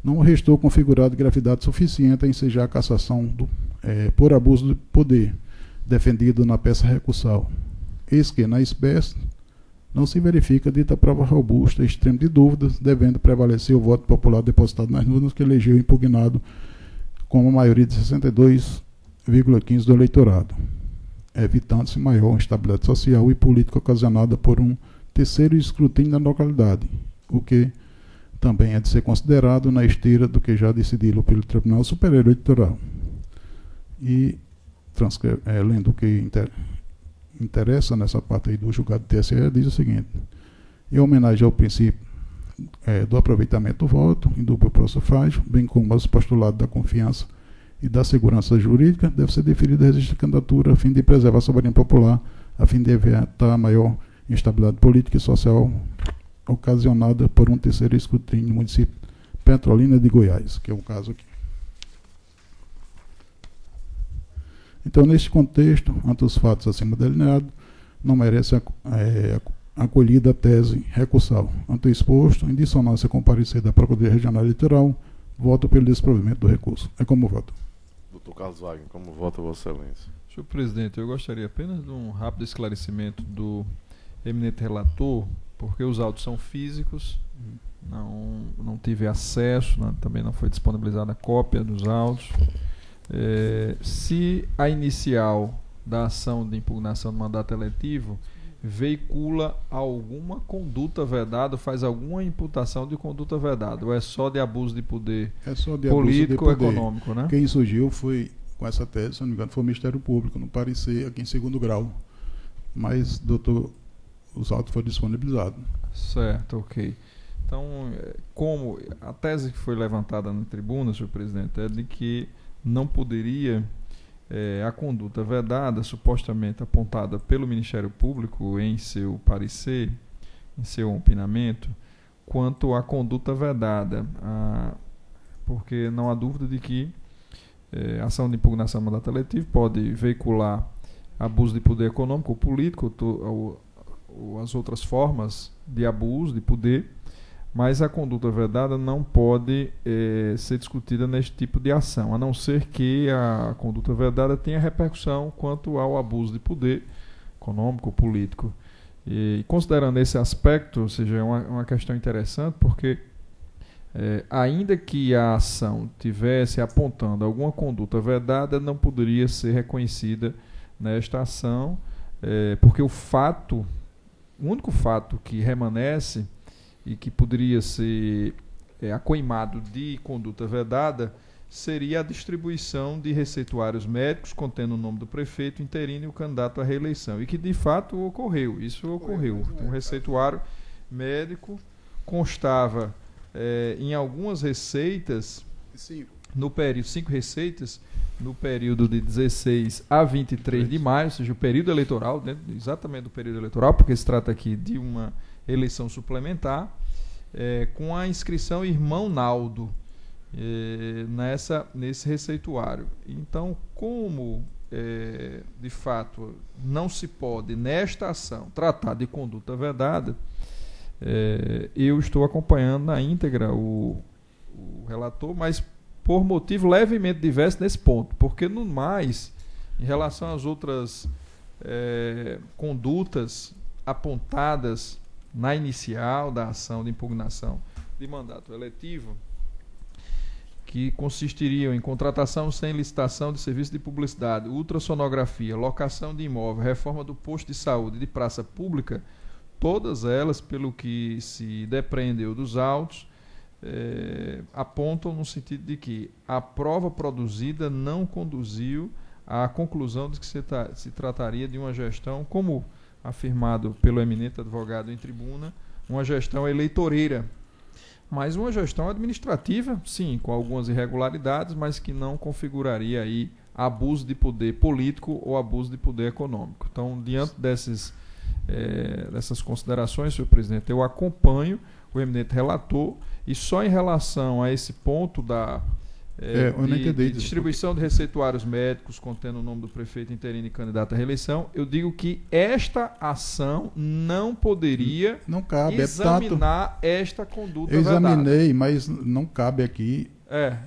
não restou configurado gravidade suficiente a ensejar a cassação por abuso de poder, defendido na peça recursal. Eis que, na espécie, não se verifica dita prova robusta, extremo de dúvidas, devendo prevalecer o voto popular depositado nas urnas que elegeu o impugnado com uma maioria de 62,15% do eleitorado, evitando-se maior instabilidade social e política ocasionada por um terceiro escrutínio da localidade, o que também é de ser considerado na esteira do que já decidido pelo Tribunal Superior Eleitoral. E, lendo o que interessa nessa parte aí do julgado do TSE, diz o seguinte: em homenagem ao princípio do aproveitamento do voto, em duplo prossufrágio, bem como aos postulados da confiança e da segurança jurídica, deve ser deferida a registro de candidatura a fim de preservar a soberania popular, a fim de evitar a maior instabilidade política e social ocasionada por um terceiro escrutínio no município Petrolina de Goiás, que é o caso aqui. Então, neste contexto, ante os fatos acima delineados, não merece acolhida a tese recursal. Ante o exposto, em dissonância com o parecer da Procuradoria Regional Eleitoral, voto pelo desprovimento do recurso. É como voto. Doutor Carlos Wagner, como vota Vossa Excelência? Senhor presidente, eu gostaria apenas de um rápido esclarecimento do eminente relator, porque os autos são físicos, não tive acesso, também não foi disponibilizada a cópia dos autos. Se a inicial da ação de impugnação do mandato eletivo veicula alguma conduta vedada, faz alguma imputação de conduta vedada, ou é só de abuso de poder político ou econômico, né? Quem surgiu foi, com essa tese, se não me engano, foi o Ministério Público, no parecer aqui em 2º grau. Mas, doutor, os autos foram disponibilizados. Certo, ok. Então, como a tese que foi levantada na tribuna, senhor presidente, é de que não poderia a conduta vedada, supostamente apontada pelo Ministério Público em seu parecer, em seu opinamento, quanto à conduta vedada, porque não há dúvida de que a ação de impugnação do mandato eletivo pode veicular abuso de poder econômico ou político, ou as outras formas de abuso de poder, mas a conduta vedada não pode ser discutida neste tipo de ação, a não ser que a conduta vedada tenha repercussão quanto ao abuso de poder econômico ou político. E considerando esse aspecto, ou seja, é uma questão interessante, porque ainda que a ação tivesse apontando alguma conduta vedada, não poderia ser reconhecida nesta ação, porque o único fato que remanesce e que poderia ser acoimado de conduta vedada seria a distribuição de receituários médicos contendo o nome do prefeito interino e o candidato à reeleição, e que de fato ocorreu. Isso ocorreu. Um receituário médico constava em algumas receitas, 5 receitas, no período de 16 a 23 de maio, ou seja, o período eleitoral, exatamente do período eleitoral, porque se trata aqui de uma eleição suplementar, com a inscrição Irmão Naldo nesse receituário. Então, como de fato não se pode nesta ação tratar de conduta vedada, eu estou acompanhando na íntegra o relator, mas por motivo levemente diverso nesse ponto, porque no mais, em relação às outras condutas apontadas na inicial da ação de impugnação de mandato eletivo, que consistiriam em contratação sem licitação de serviço de publicidade, ultrassonografia, locação de imóvel, reforma do posto de saúde e de praça pública, todas elas, pelo que se depreendeu dos autos, apontam no sentido de que a prova produzida não conduziu à conclusão de que se trataria de uma gestão, como afirmado pelo eminente advogado em tribuna, uma gestão eleitoreira, Mas uma gestão administrativa, sim, com algumas irregularidades, mas que não configuraria aí abuso de poder político ou abuso de poder econômico. Então, diante dessas considerações, senhor presidente, eu acompanho o eminente relator e só em relação a esse ponto de distribuição de receituários médicos contendo o nome do prefeito interino e candidato à reeleição, eu digo que esta ação não poderia examinar esta conduta vedada. Eu examinei, vedada. Mas não cabe aqui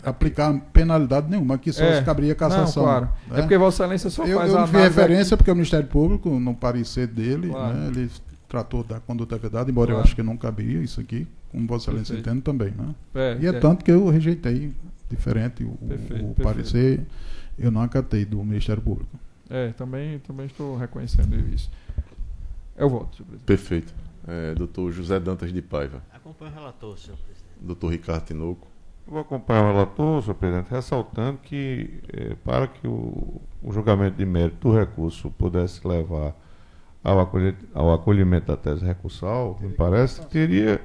aplicar penalidade nenhuma, aqui só se cabria cassação. Não, claro. É porque Vossa Excelência só faz a análise. Eu fiz referência porque o Ministério Público, no parecer dele, claro, né, ele tratou da conduta vedada, embora eu acho que não caberia isso aqui, como Vossa Excelência entende também. Né? Tanto que eu rejeitei diferente o parecer, eu não acatei do Ministério Público. Também estou reconhecendo isso. Eu voto, senhor presidente. Perfeito. Doutor José Dantas de Paiva. Acompanho o relator, senhor presidente. Doutor Ricardo Tinoco. Eu vou acompanhar o relator, senhor presidente, ressaltando que para que o julgamento de mérito do recurso pudesse levar ao acolhimento da tese recursal, me parece, teria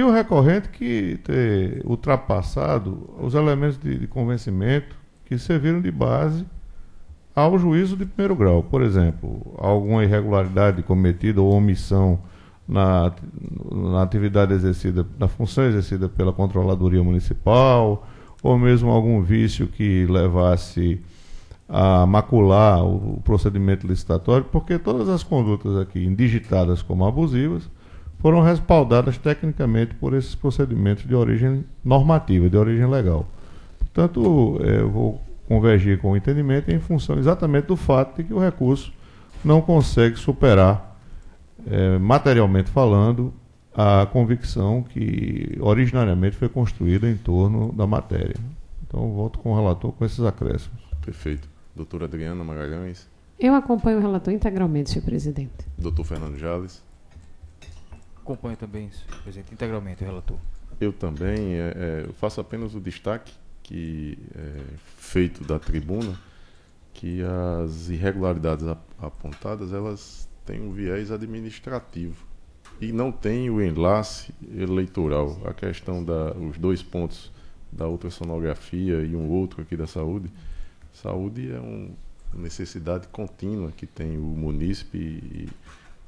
o recorrente que ter ultrapassado os elementos de convencimento que serviram de base ao juízo de primeiro grau. Por exemplo, alguma irregularidade cometida ou omissão na atividade exercida, na função exercida pela Controladoria Municipal, ou mesmo algum vício que levasse a macular o procedimento licitatório, porque todas as condutas aqui indigitadas como abusivas foram respaldadas tecnicamente por esses procedimentos de origem normativa, de origem legal. Portanto, eu vou convergir com o entendimento em função exatamente do fato de que o recurso não consegue superar, materialmente falando, a convicção que originariamente foi construída em torno da matéria. Então, eu volto com o relator com esses acréscimos. Perfeito. Doutora Adriana Magalhães. Eu acompanho o relator integralmente, senhor presidente. Doutor Fernando Jales. Acompanho também, senhor presidente, integralmente o relator. Eu também. Eu faço apenas o destaque feito da tribuna, que as irregularidades apontadas, elas têm um viés administrativo e não tem o enlace eleitoral. A questão os 2 pontos da ultrassonografia e um outro aqui da saúde. Saúde é uma necessidade contínua que tem o munícipe e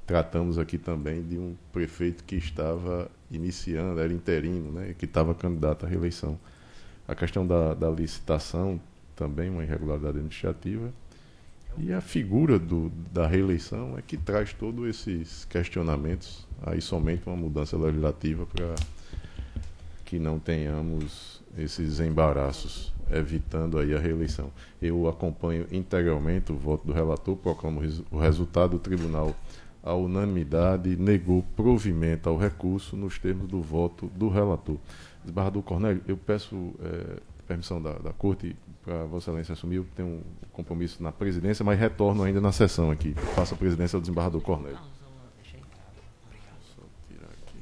tratamos aqui também de um prefeito que estava iniciando, era interino, né, que estava candidato à reeleição. A questão da licitação, também uma irregularidade administrativa. E a figura da reeleição é que traz todos esses questionamentos. Aí somente uma mudança legislativa para que não tenhamos esses embaraços, evitando aí a reeleição. Eu acompanho integralmente o voto do relator, proclamo o resultado do tribunal. A unanimidade negou provimento ao recurso nos termos do voto do relator. Desembargador Cornélio, eu peço permissão da Corte para Vossa Excelência assumir. Eu tenho um compromisso na presidência, mas retorno ainda na sessão aqui. Faço a presidência ao desembargador Cornélio. Só tirar aqui.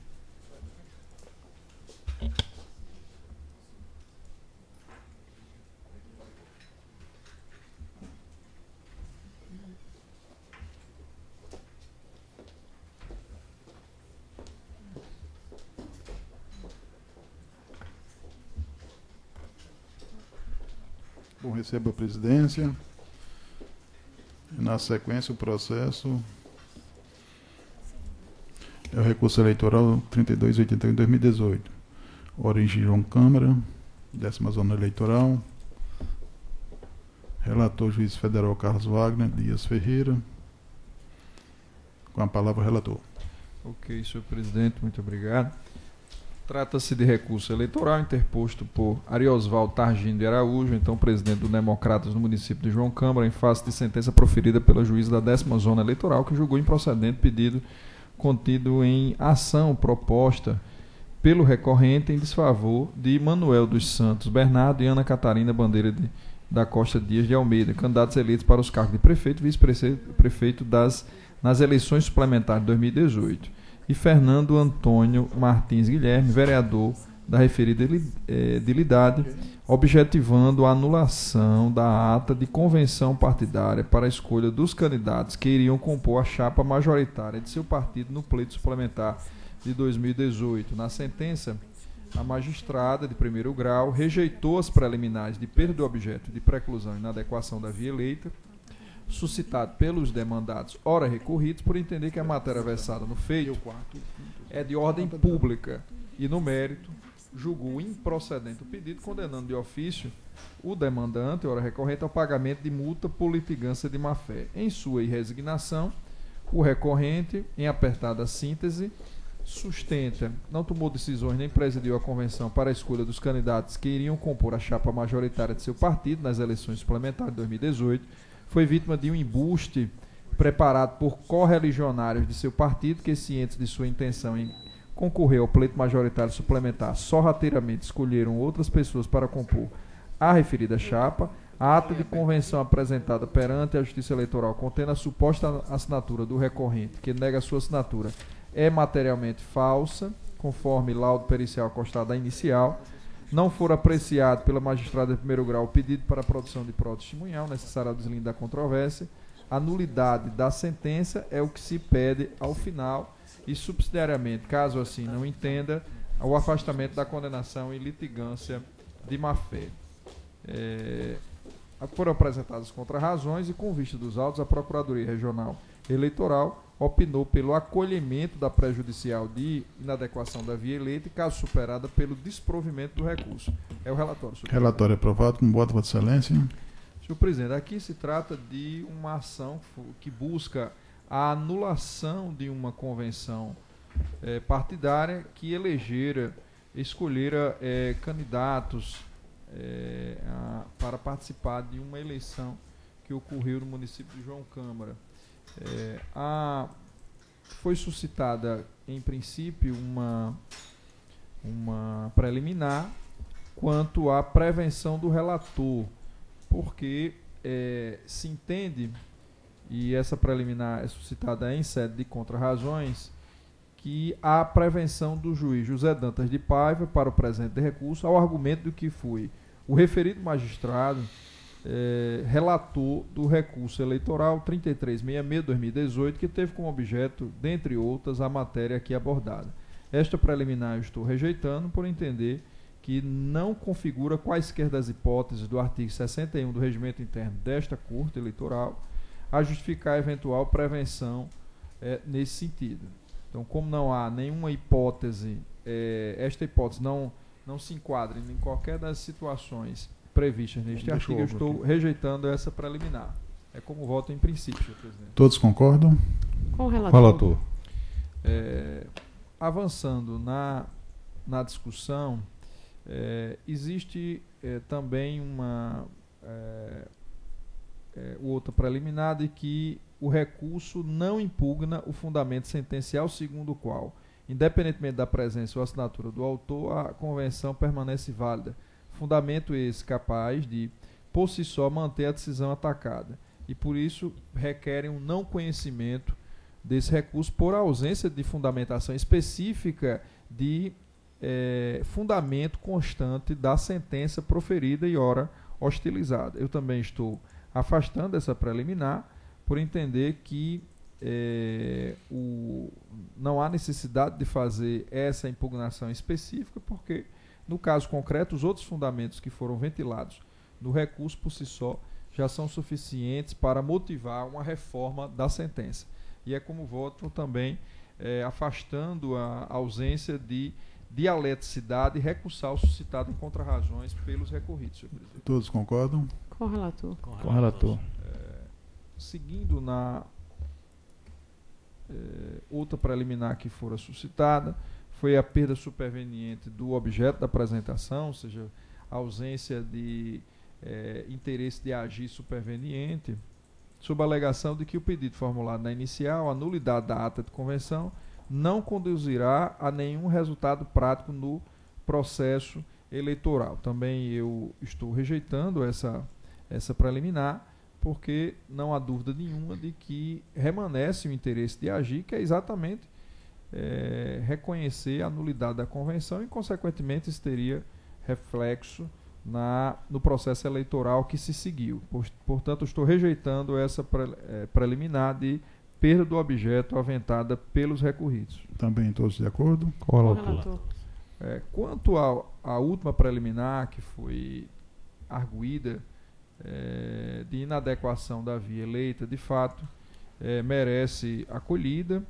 Bom, recebo a presidência. E na sequência, o processo é o recurso eleitoral 3281 de 2018. Origem João Câmara, 10ª Zona Eleitoral. Relator, juiz federal Carlos Wagner Dias Ferreira. Com a palavra, o relator. Ok, senhor presidente, muito obrigado. Trata-se de recurso eleitoral interposto por Ariosvaldo Targino de Araújo, então presidente do Democratas no município de João Câmara, em face de sentença proferida pela juíza da 10ª Zona Eleitoral, que julgou improcedente pedido contido em ação proposta pelo recorrente em desfavor de Manuel dos Santos Bernardo e Ana Catarina Bandeira da Costa Dias de Almeida, candidatos eleitos para os cargos de prefeito e vice-prefeito nas eleições suplementares de 2018. E Fernando Antônio Martins Guilherme, vereador da referida edilidade, objetivando a anulação da ata de convenção partidária para a escolha dos candidatos que iriam compor a chapa majoritária de seu partido no pleito suplementar de 2018. Na sentença, a magistrada de primeiro grau rejeitou as preliminares de perda do objeto de preclusão e inadequação da via eleita, suscitado pelos demandados ora recorridos, por entender que a matéria versada no feito é de ordem pública e, no mérito, julgou improcedente o pedido, condenando de ofício o demandante, ora recorrente, ao pagamento de multa por litigância de má-fé. Em sua irresignação, o recorrente, em apertada síntese, sustenta, não tomou decisões nem presidiu a convenção para a escolha dos candidatos que iriam compor a chapa majoritária de seu partido nas eleições suplementares de 2018, foi vítima de um embuste preparado por correligionários de seu partido que, cientes de sua intenção em concorrer ao pleito majoritário suplementar, sorrateiramente escolheram outras pessoas para compor a referida chapa. A ata de convenção apresentada perante a Justiça Eleitoral, contendo a suposta assinatura do recorrente, que nega a sua assinatura, é materialmente falsa, conforme laudo pericial acostado à inicial. Não for apreciado pela magistrada de primeiro grau o pedido para a produção de prova testemunhal necessária ao deslindo da controvérsia. A nulidade da sentença é o que se pede ao final e, subsidiariamente, caso assim não entenda, o afastamento da condenação em litigância de má-fé. Foram apresentadas contrarrazões e, com vista dos autos, a Procuradoria Regional Eleitoral opinou pelo acolhimento da prejudicial de inadequação da via eleita e, caso superada, pelo desprovimento do recurso. É o relatório. Relatório aprovado com voto, Vossa Excelência. Senhor presidente, aqui se trata de uma ação que busca a anulação de uma convenção partidária que escolhera candidatos para participar de uma eleição que ocorreu no município de João Câmara. Foi suscitada, em princípio, uma preliminar quanto à prevenção do relator, porque se entende, e essa preliminar é suscitada em sede de contrarrazões, que a prevenção do juiz José Dantas de Paiva para o presente de recurso, ao argumento do que foi o referido magistrado relator do recurso eleitoral 3366-2018, que teve como objeto, dentre outras, a matéria aqui abordada. Esta preliminar eu estou rejeitando por entender que não configura quaisquer das hipóteses do artigo 61 do Regimento Interno desta Corte Eleitoral a justificar a eventual prevenção nesse sentido. Então, como não há nenhuma hipótese, esta hipótese não se enquadra em qualquer das situações previstas neste artigo, eu estou rejeitando essa preliminar. É como voto em princípio, senhor presidente. Todos concordam? Com o relator. Avançando na discussão, existe também uma outra preliminar de que o recurso não impugna o fundamento sentencial segundo o qual, independentemente da presença ou assinatura do autor, a convenção permanece válida. Fundamento esse capaz de, por si só, manter a decisão atacada. E, por isso, requerem um não conhecimento desse recurso por ausência de fundamentação específica de fundamento constante da sentença proferida e ora hostilizada. Eu também estou afastando essa preliminar por entender que não há necessidade de fazer essa impugnação específica, porque, no caso concreto, os outros fundamentos que foram ventilados no recurso por si só já são suficientes para motivar uma reforma da sentença. E é como voto também afastando a ausência de dialeticidade recursal suscitada em contrarrazões pelos recorridos, senhor presidente. Todos concordam? Com o relator. Com o relator. Seguindo na outra preliminar que fora suscitada, foi a perda superveniente do objeto da apresentação, ou seja, a ausência de interesse de agir superveniente, sob a alegação de que o pedido formulado na inicial, a nulidade da ata de convenção, não conduzirá a nenhum resultado prático no processo eleitoral. Também eu estou rejeitando essa preliminar, porque não há dúvida nenhuma de que remanesce o interesse de agir, que é exatamente reconhecer a nulidade da convenção e, consequentemente, isso teria reflexo no processo eleitoral que se seguiu. Portanto, estou rejeitando essa preliminar de perda do objeto aventada pelos recorridos. Também todos de acordo? Com o relator. Quanto à última preliminar, que foi arguída de inadequação da via eleita, de fato, merece acolhida.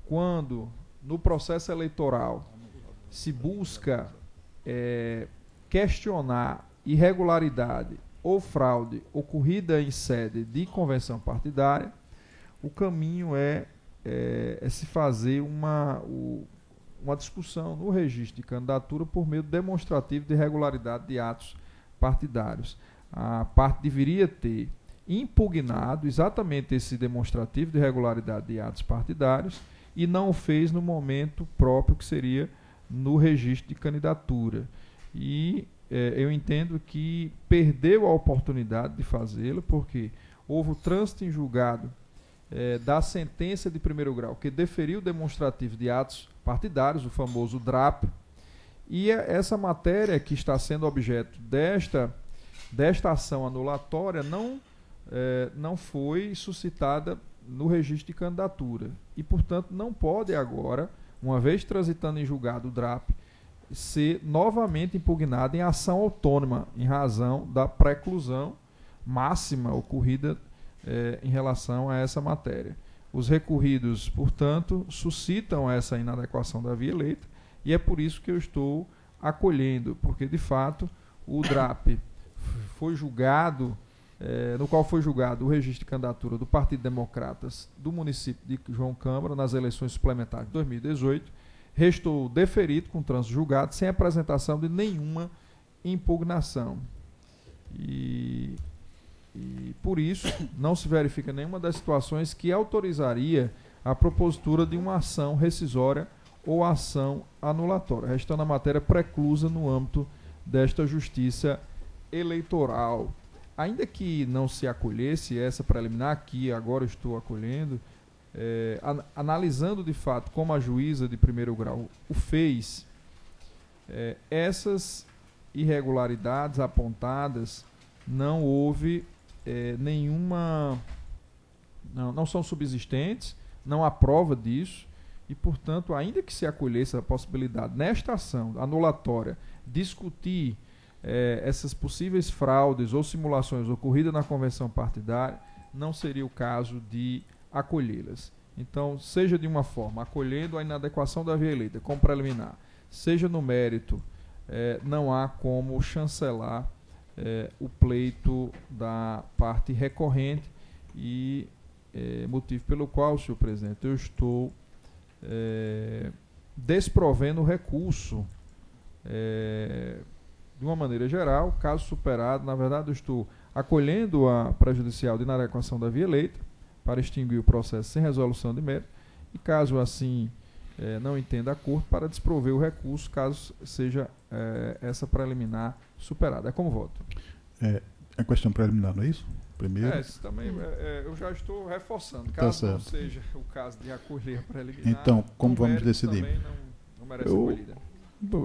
Quando no processo eleitoral se busca questionar irregularidade ou fraude ocorrida em sede de convenção partidária, o caminho é se fazer uma discussão no registro de candidatura por meio demonstrativo de irregularidade de atos partidários. A parte deveria ter impugnado exatamente esse demonstrativo de irregularidade de atos partidários e não o fez no momento próprio, que seria no registro de candidatura. E eu entendo que perdeu a oportunidade de fazê-lo, porque houve o trânsito em julgado da sentença de primeiro grau, que deferiu o demonstrativo de atos partidários, o famoso DRAP, e essa matéria que está sendo objeto desta ação anulatória não foi suscitada no registro de candidatura e, portanto, não pode agora, uma vez transitando em julgado o DRAP, ser novamente impugnada em ação autônoma em razão da preclusão máxima ocorrida em relação a essa matéria. Os recorridos, portanto, suscitam essa inadequação da via eleita e é por isso que eu estou acolhendo, porque, de fato, o DRAP foi julgado, no qual foi julgado o registro de candidatura do Partido Democratas do município de João Câmara nas eleições suplementares de 2018, restou deferido com trânsito julgado sem apresentação de nenhuma impugnação. E por isso não se verifica nenhuma das situações que autorizaria a propositura de uma ação rescisória ou ação anulatória, restando a matéria preclusa no âmbito desta justiça eleitoral. Ainda que não se acolhesse essa preliminar, que agora estou acolhendo, analisando de fato como a juíza de primeiro grau o fez, essas irregularidades apontadas não houve nenhuma, não são subsistentes, não há prova disso e, portanto, ainda que se acolhesse a possibilidade nesta ação anulatória discutir essas possíveis fraudes ou simulações ocorridas na convenção partidária, não seria o caso de acolhê-las. Então, seja de uma forma acolhendo a inadequação da via eleita como preliminar, seja no mérito, não há como chancelar o pleito da parte recorrente e motivo pelo qual, senhor presidente, eu estou desprovendo o recurso de uma maneira geral. Caso superado, na verdade, eu estou acolhendo a prejudicial de inadequação da via eleita para extinguir o processo sem resolução de mérito e, caso assim não entenda a Corte, para desprover o recurso caso seja essa preliminar superada. É como voto. É questão preliminar, não é isso? Primeiro. Isso também eu já estou reforçando. Caso não seja o caso de acolher a preliminar, então, como vamos decidir? Também não merece acolhida.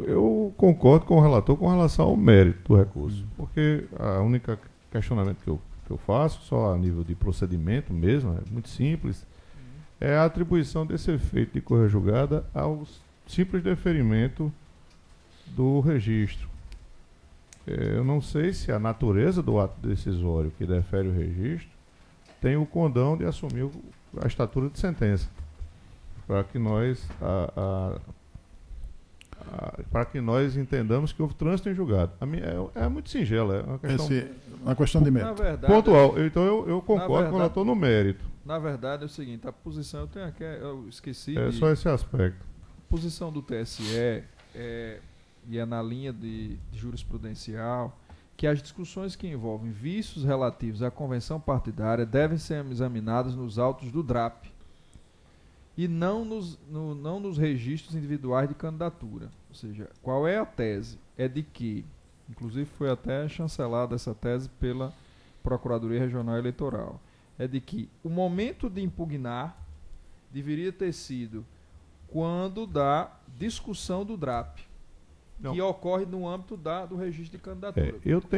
Eu concordo com o relator com relação ao mérito do recurso, porque a única questionamento que eu faço, só a nível de procedimento mesmo, é muito simples, é a atribuição desse efeito de correia julgada ao simples deferimento do registro. Eu não sei se a natureza do ato decisório que defere o registro tem o condão de assumir a estatura de sentença, para que nós para que nós entendamos que houve trânsito em julgado. É muito singela, é uma questão de mérito. Verdade, pontual. Então eu concordo com o relator no mérito. Na verdade é o seguinte, a posição, eu tenho aqui, eu esqueci. Só esse aspecto. A posição do TSE e é na linha de jurisprudencial, que as discussões que envolvem vícios relativos à convenção partidária devem ser examinadas nos autos do DRAP e não nos registros individuais de candidatura. Ou seja, qual é a tese? É de que, inclusive foi até chancelada essa tese pela Procuradoria Regional Eleitoral, é de que o momento de impugnar deveria ter sido quando da discussão do DRAP, que ocorre no âmbito do registro de candidatura.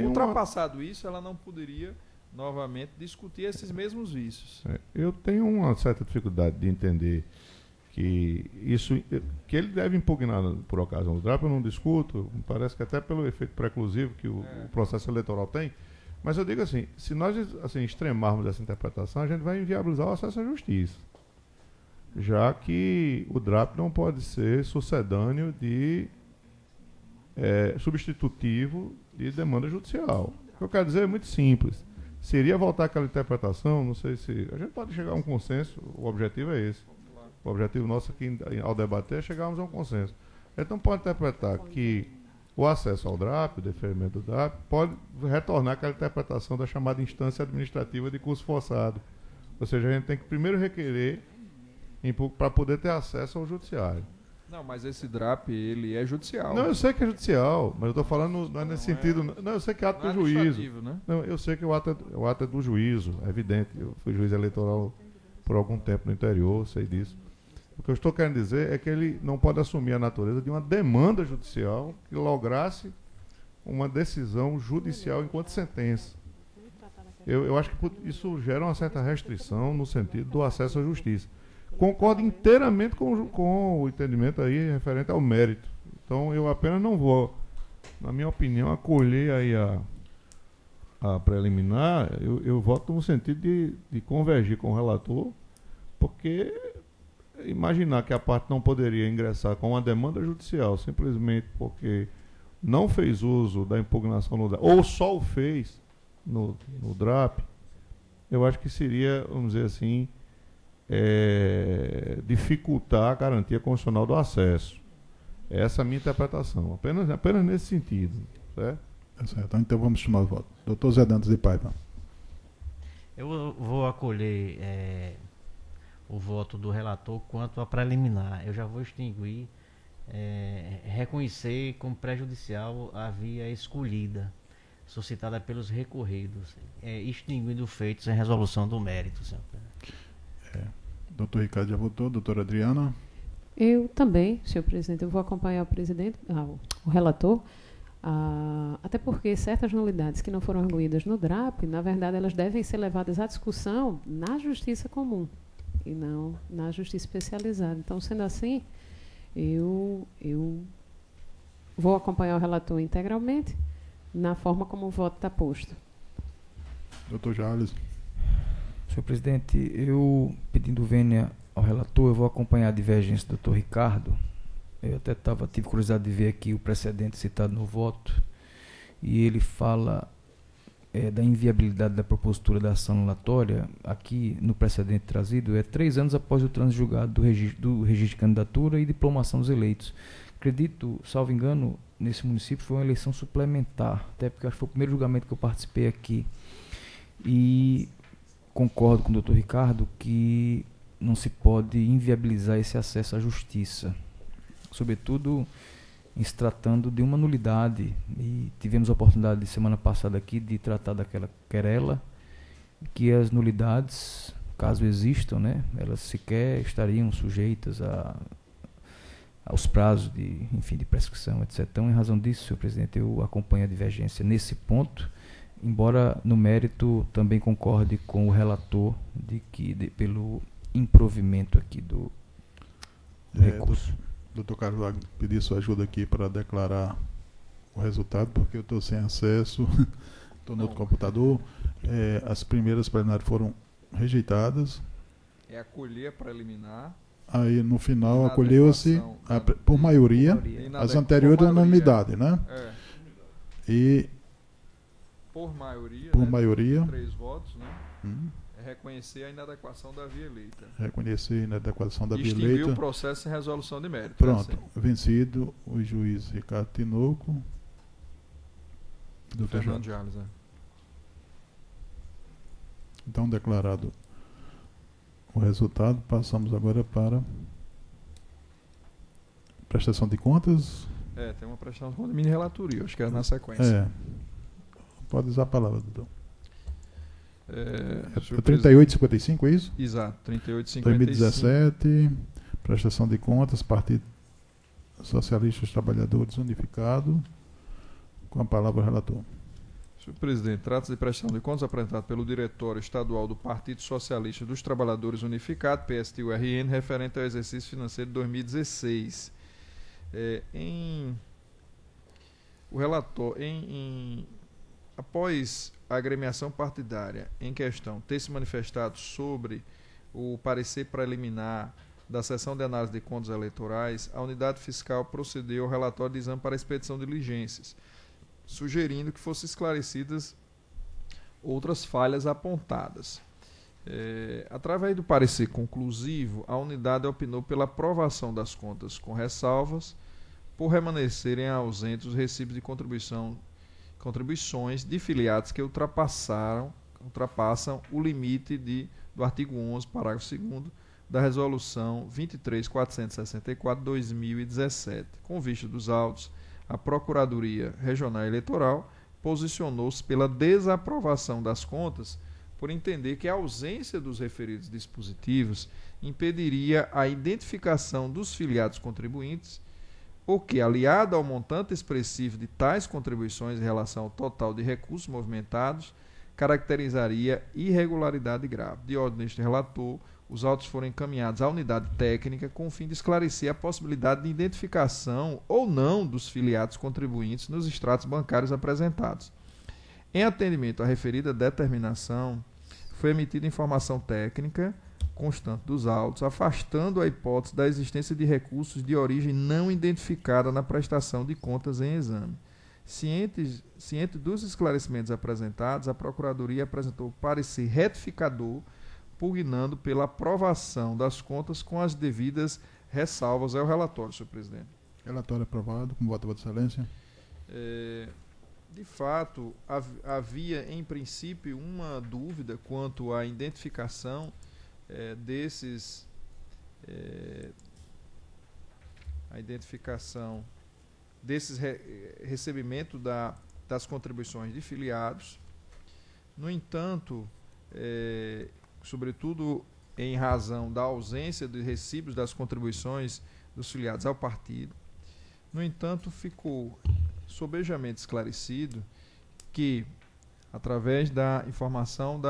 Ultrapassado isso, ela não poderia novamente discutir esses mesmos vícios. Eu tenho uma certa dificuldade de entender que ele deve impugnar por ocasião do DRAP, eu não discuto, parece que até pelo efeito preclusivo que o processo eleitoral tem, mas eu digo assim, se nós extremarmos essa interpretação, a gente vai inviabilizar o acesso à justiça, já que o DRAP não pode ser sucedâneo de substitutivo de demanda judicial. O que eu quero dizer é muito simples. Seria voltar àquela interpretação, não sei se... A gente pode chegar a um consenso, o objetivo é esse. O objetivo nosso aqui, ao debater, é chegarmos a um consenso. Então, pode interpretar que o acesso ao DRAP, o deferimento do DRAP, pode retornar àquela interpretação da chamada instância administrativa de curso forçado. Ou seja, a gente tem que primeiro requerer para poder ter acesso ao judiciário. Não, mas esse DRAP, ele é judicial. Não, eu sei que é judicial, mas eu estou falando não é nesse sentido. Não, eu sei que é ato do juízo. Né? Não, eu sei que o ato é do juízo, é evidente. Eu fui juiz eleitoral por algum tempo no interior, sei disso. O que eu estou querendo dizer é que ele não pode assumir a natureza de uma demanda judicial que lograsse uma decisão judicial enquanto sentença. Eu acho que isso gera uma certa restrição no sentido do acesso à justiça. Concordo inteiramente com o entendimento aí referente ao mérito. Então, eu apenas não vou, na minha opinião, acolher aí a preliminar. Eu voto no sentido de convergir com o relator, porque imaginar que a parte não poderia ingressar com uma demanda judicial simplesmente porque não fez uso da impugnação no DRAP, ou só o fez no DRAP, eu acho que seria, vamos dizer assim, dificultar a garantia constitucional do acesso. Essa é a minha interpretação, apenas nesse sentido. Certo? Certo. Então vamos chamar o voto. Doutor Zé Dantas de Paiva. Eu vou acolher o voto do relator quanto a preliminar. Eu já vou extinguir, reconhecer como prejudicial a via escolhida, suscitada pelos recorridos, extinguindo feitos em resolução do mérito, senhor. Doutor Ricardo já votou, doutora Adriana? Eu também, senhor presidente, eu vou acompanhar o presidente, o relator, até porque certas nulidades que não foram arguídas no DRAP, na verdade, elas devem ser levadas à discussão na justiça comum e não na justiça especializada. Então, sendo assim, eu vou acompanhar o relator integralmente na forma como o voto está posto. Doutor Jales. Senhor presidente, eu, pedindo vênia ao relator, eu vou acompanhar a divergência do doutor Ricardo. Eu até tive curiosidade de ver aqui o precedente citado no voto, e ele fala da inviabilidade da propositura da ação anulatória. Aqui no precedente trazido, 3 anos após o trânsito julgado do registro de candidatura e diplomação dos eleitos. Acredito, salvo engano, nesse município foi uma eleição suplementar, até porque acho que foi o primeiro julgamento que eu participei aqui. E concordo com o doutor Ricardo que não se pode inviabilizar esse acesso à justiça, sobretudo em se tratando de uma nulidade. E tivemos a oportunidade de semana passada aqui de tratar daquela querela, que as nulidades, caso existam, né, elas sequer estariam sujeitas aos prazos de prescrição, etc. Então, em razão disso, senhor presidente, eu acompanho a divergência nesse ponto, embora no mérito também concorde com o relator pelo improvimento aqui do recurso. Doutor Carlos Wagner, pedi sua ajuda aqui para declarar o resultado, porque eu estou sem acesso, estou no outro computador. As primeiras preliminares foram rejeitadas. Acolher a preliminar. Aí no final acolheu-se por maioria, as anteriores da unanimidade, né? E por maioria, 3 votos, né? Reconhecer a inadequação da via eleita. Reconhecer a inadequação da via eleita. Extinguir o processo em resolução de mérito. Pronto. Vencido o juiz Ricardo Tinoco. Doutor Fernando Jales. Então, declarado o resultado, passamos agora para prestação de contas. Tem uma prestação de contas de mini-relatoria, acho que é na sequência. Pode usar a palavra, doutor. Senhor 38,55, é isso? Exato, 38,55. 2017, prestação de contas, Partido Socialista dos Trabalhadores Unificado. Com a palavra o relator. Senhor presidente, trata-se de prestação de contas apresentado pelo Diretório Estadual do Partido Socialista dos Trabalhadores Unificado, PST-URN, referente ao exercício financeiro de 2016. Após a agremiação partidária em questão ter se manifestado sobre o parecer preliminar da sessão de análise de contas eleitorais, a unidade fiscal procedeu ao relatório de exame para expedição de diligências, sugerindo que fossem esclarecidas outras falhas apontadas. Através do parecer conclusivo, a unidade opinou pela aprovação das contas com ressalvas, por remanescerem ausentes os recibos de contribuições de filiados que ultrapassam o limite do artigo 11, parágrafo 2º, da Resolução 23.464/2017. Com vista dos autos, a Procuradoria Regional Eleitoral posicionou-se pela desaprovação das contas por entender que a ausência dos referidos dispositivos impediria a identificação dos filiados contribuintes, o que, aliado ao montante expressivo de tais contribuições em relação ao total de recursos movimentados, caracterizaria irregularidade grave. De ordem deste relator, os autos foram encaminhados à unidade técnica com o fim de esclarecer a possibilidade de identificação ou não dos filiados contribuintes nos extratos bancários apresentados. Em atendimento à referida determinação, foi emitida informação técnica constante dos autos, afastando a hipótese da existência de recursos de origem não identificada na prestação de contas em exame. Ciente dos esclarecimentos apresentados, a Procuradoria apresentou parecer retificador, pugnando pela aprovação das contas com as devidas ressalvas. É o relatório, senhor presidente. Relatório aprovado. Com voto, Vossa Excelência. De fato, havia em princípio uma dúvida quanto à identificação recebimento das contribuições de filiados. No entanto, sobretudo em razão da ausência de recibos das contribuições dos filiados ao partido. No entanto, ficou sobejamente esclarecido que, através da informação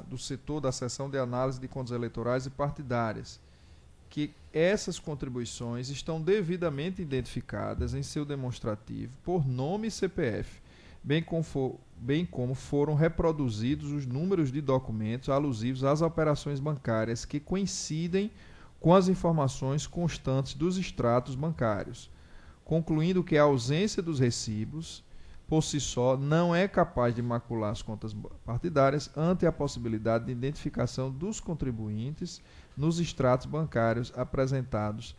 do setor da seção de análise de contas eleitorais e partidárias, que essas contribuições estão devidamente identificadas em seu demonstrativo por nome e CPF, bem como foram reproduzidos os números de documentos alusivos às operações bancárias que coincidem com as informações constantes dos extratos bancários, concluindo que a ausência dos recibos, por si só, não é capaz de macular as contas partidárias ante a possibilidade de identificação dos contribuintes nos extratos bancários apresentados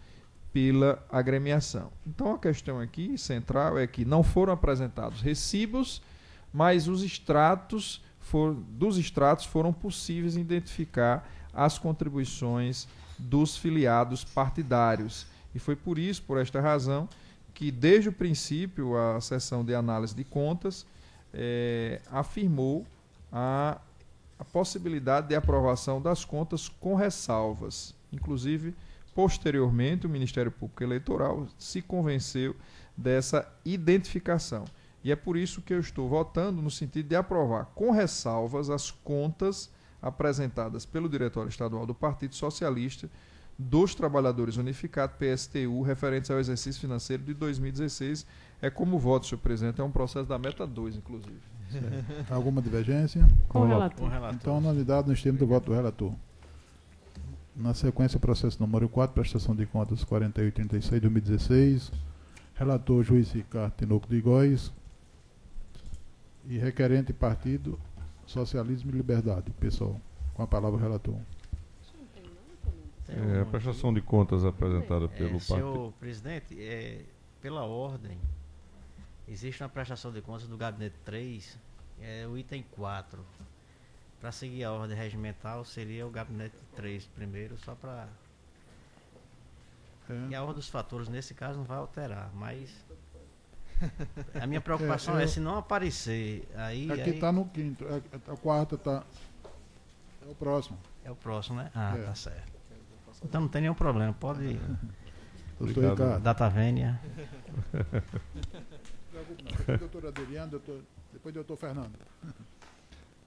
pela agremiação. Então, a questão aqui central é que não foram apresentados recibos, mas os extratos dos extratos foram possíveis identificar as contribuições dos filiados partidários. E foi por esta razão, que desde o princípio a seção de análise de contas afirmou a possibilidade de aprovação das contas com ressalvas. Inclusive, posteriormente, o Ministério Público Eleitoral se convenceu dessa identificação. E é por isso que eu estou votando no sentido de aprovar com ressalvas as contas apresentadas pelo Diretório Estadual do Partido Socialista dos Trabalhadores Unificados, PSTU, referentes ao exercício financeiro de 2016. É como voto, senhor presidente, é um processo da meta 2, inclusive. Certo. Alguma divergência? Com o relator. Então, na unidade, nós temos o voto do relator. Na sequência, o processo número 4, prestação de contas 4836 de 2016. Relator, juiz Ricardo Tinoco de Góes. E requerente Partido Socialismo e Liberdade. Pessoal, com a palavra o relator. A prestação de contas apresentada pelo partido. Senhor presidente, pela ordem, existe uma prestação de contas do gabinete 3, o item 4. Para seguir a ordem regimental, seria o gabinete 3 primeiro, só para... E a ordem dos fatores, nesse caso, não vai alterar, mas A minha preocupação é se não aparecer. Aí, aqui está no quinto, a quarta está. É o próximo. É o próximo, né? Ah, É. tá certo. Então não tem nenhum problema, pode. Doutor Ricardo. Data vênia. Depois doutor Adriano, depois doutor Fernando.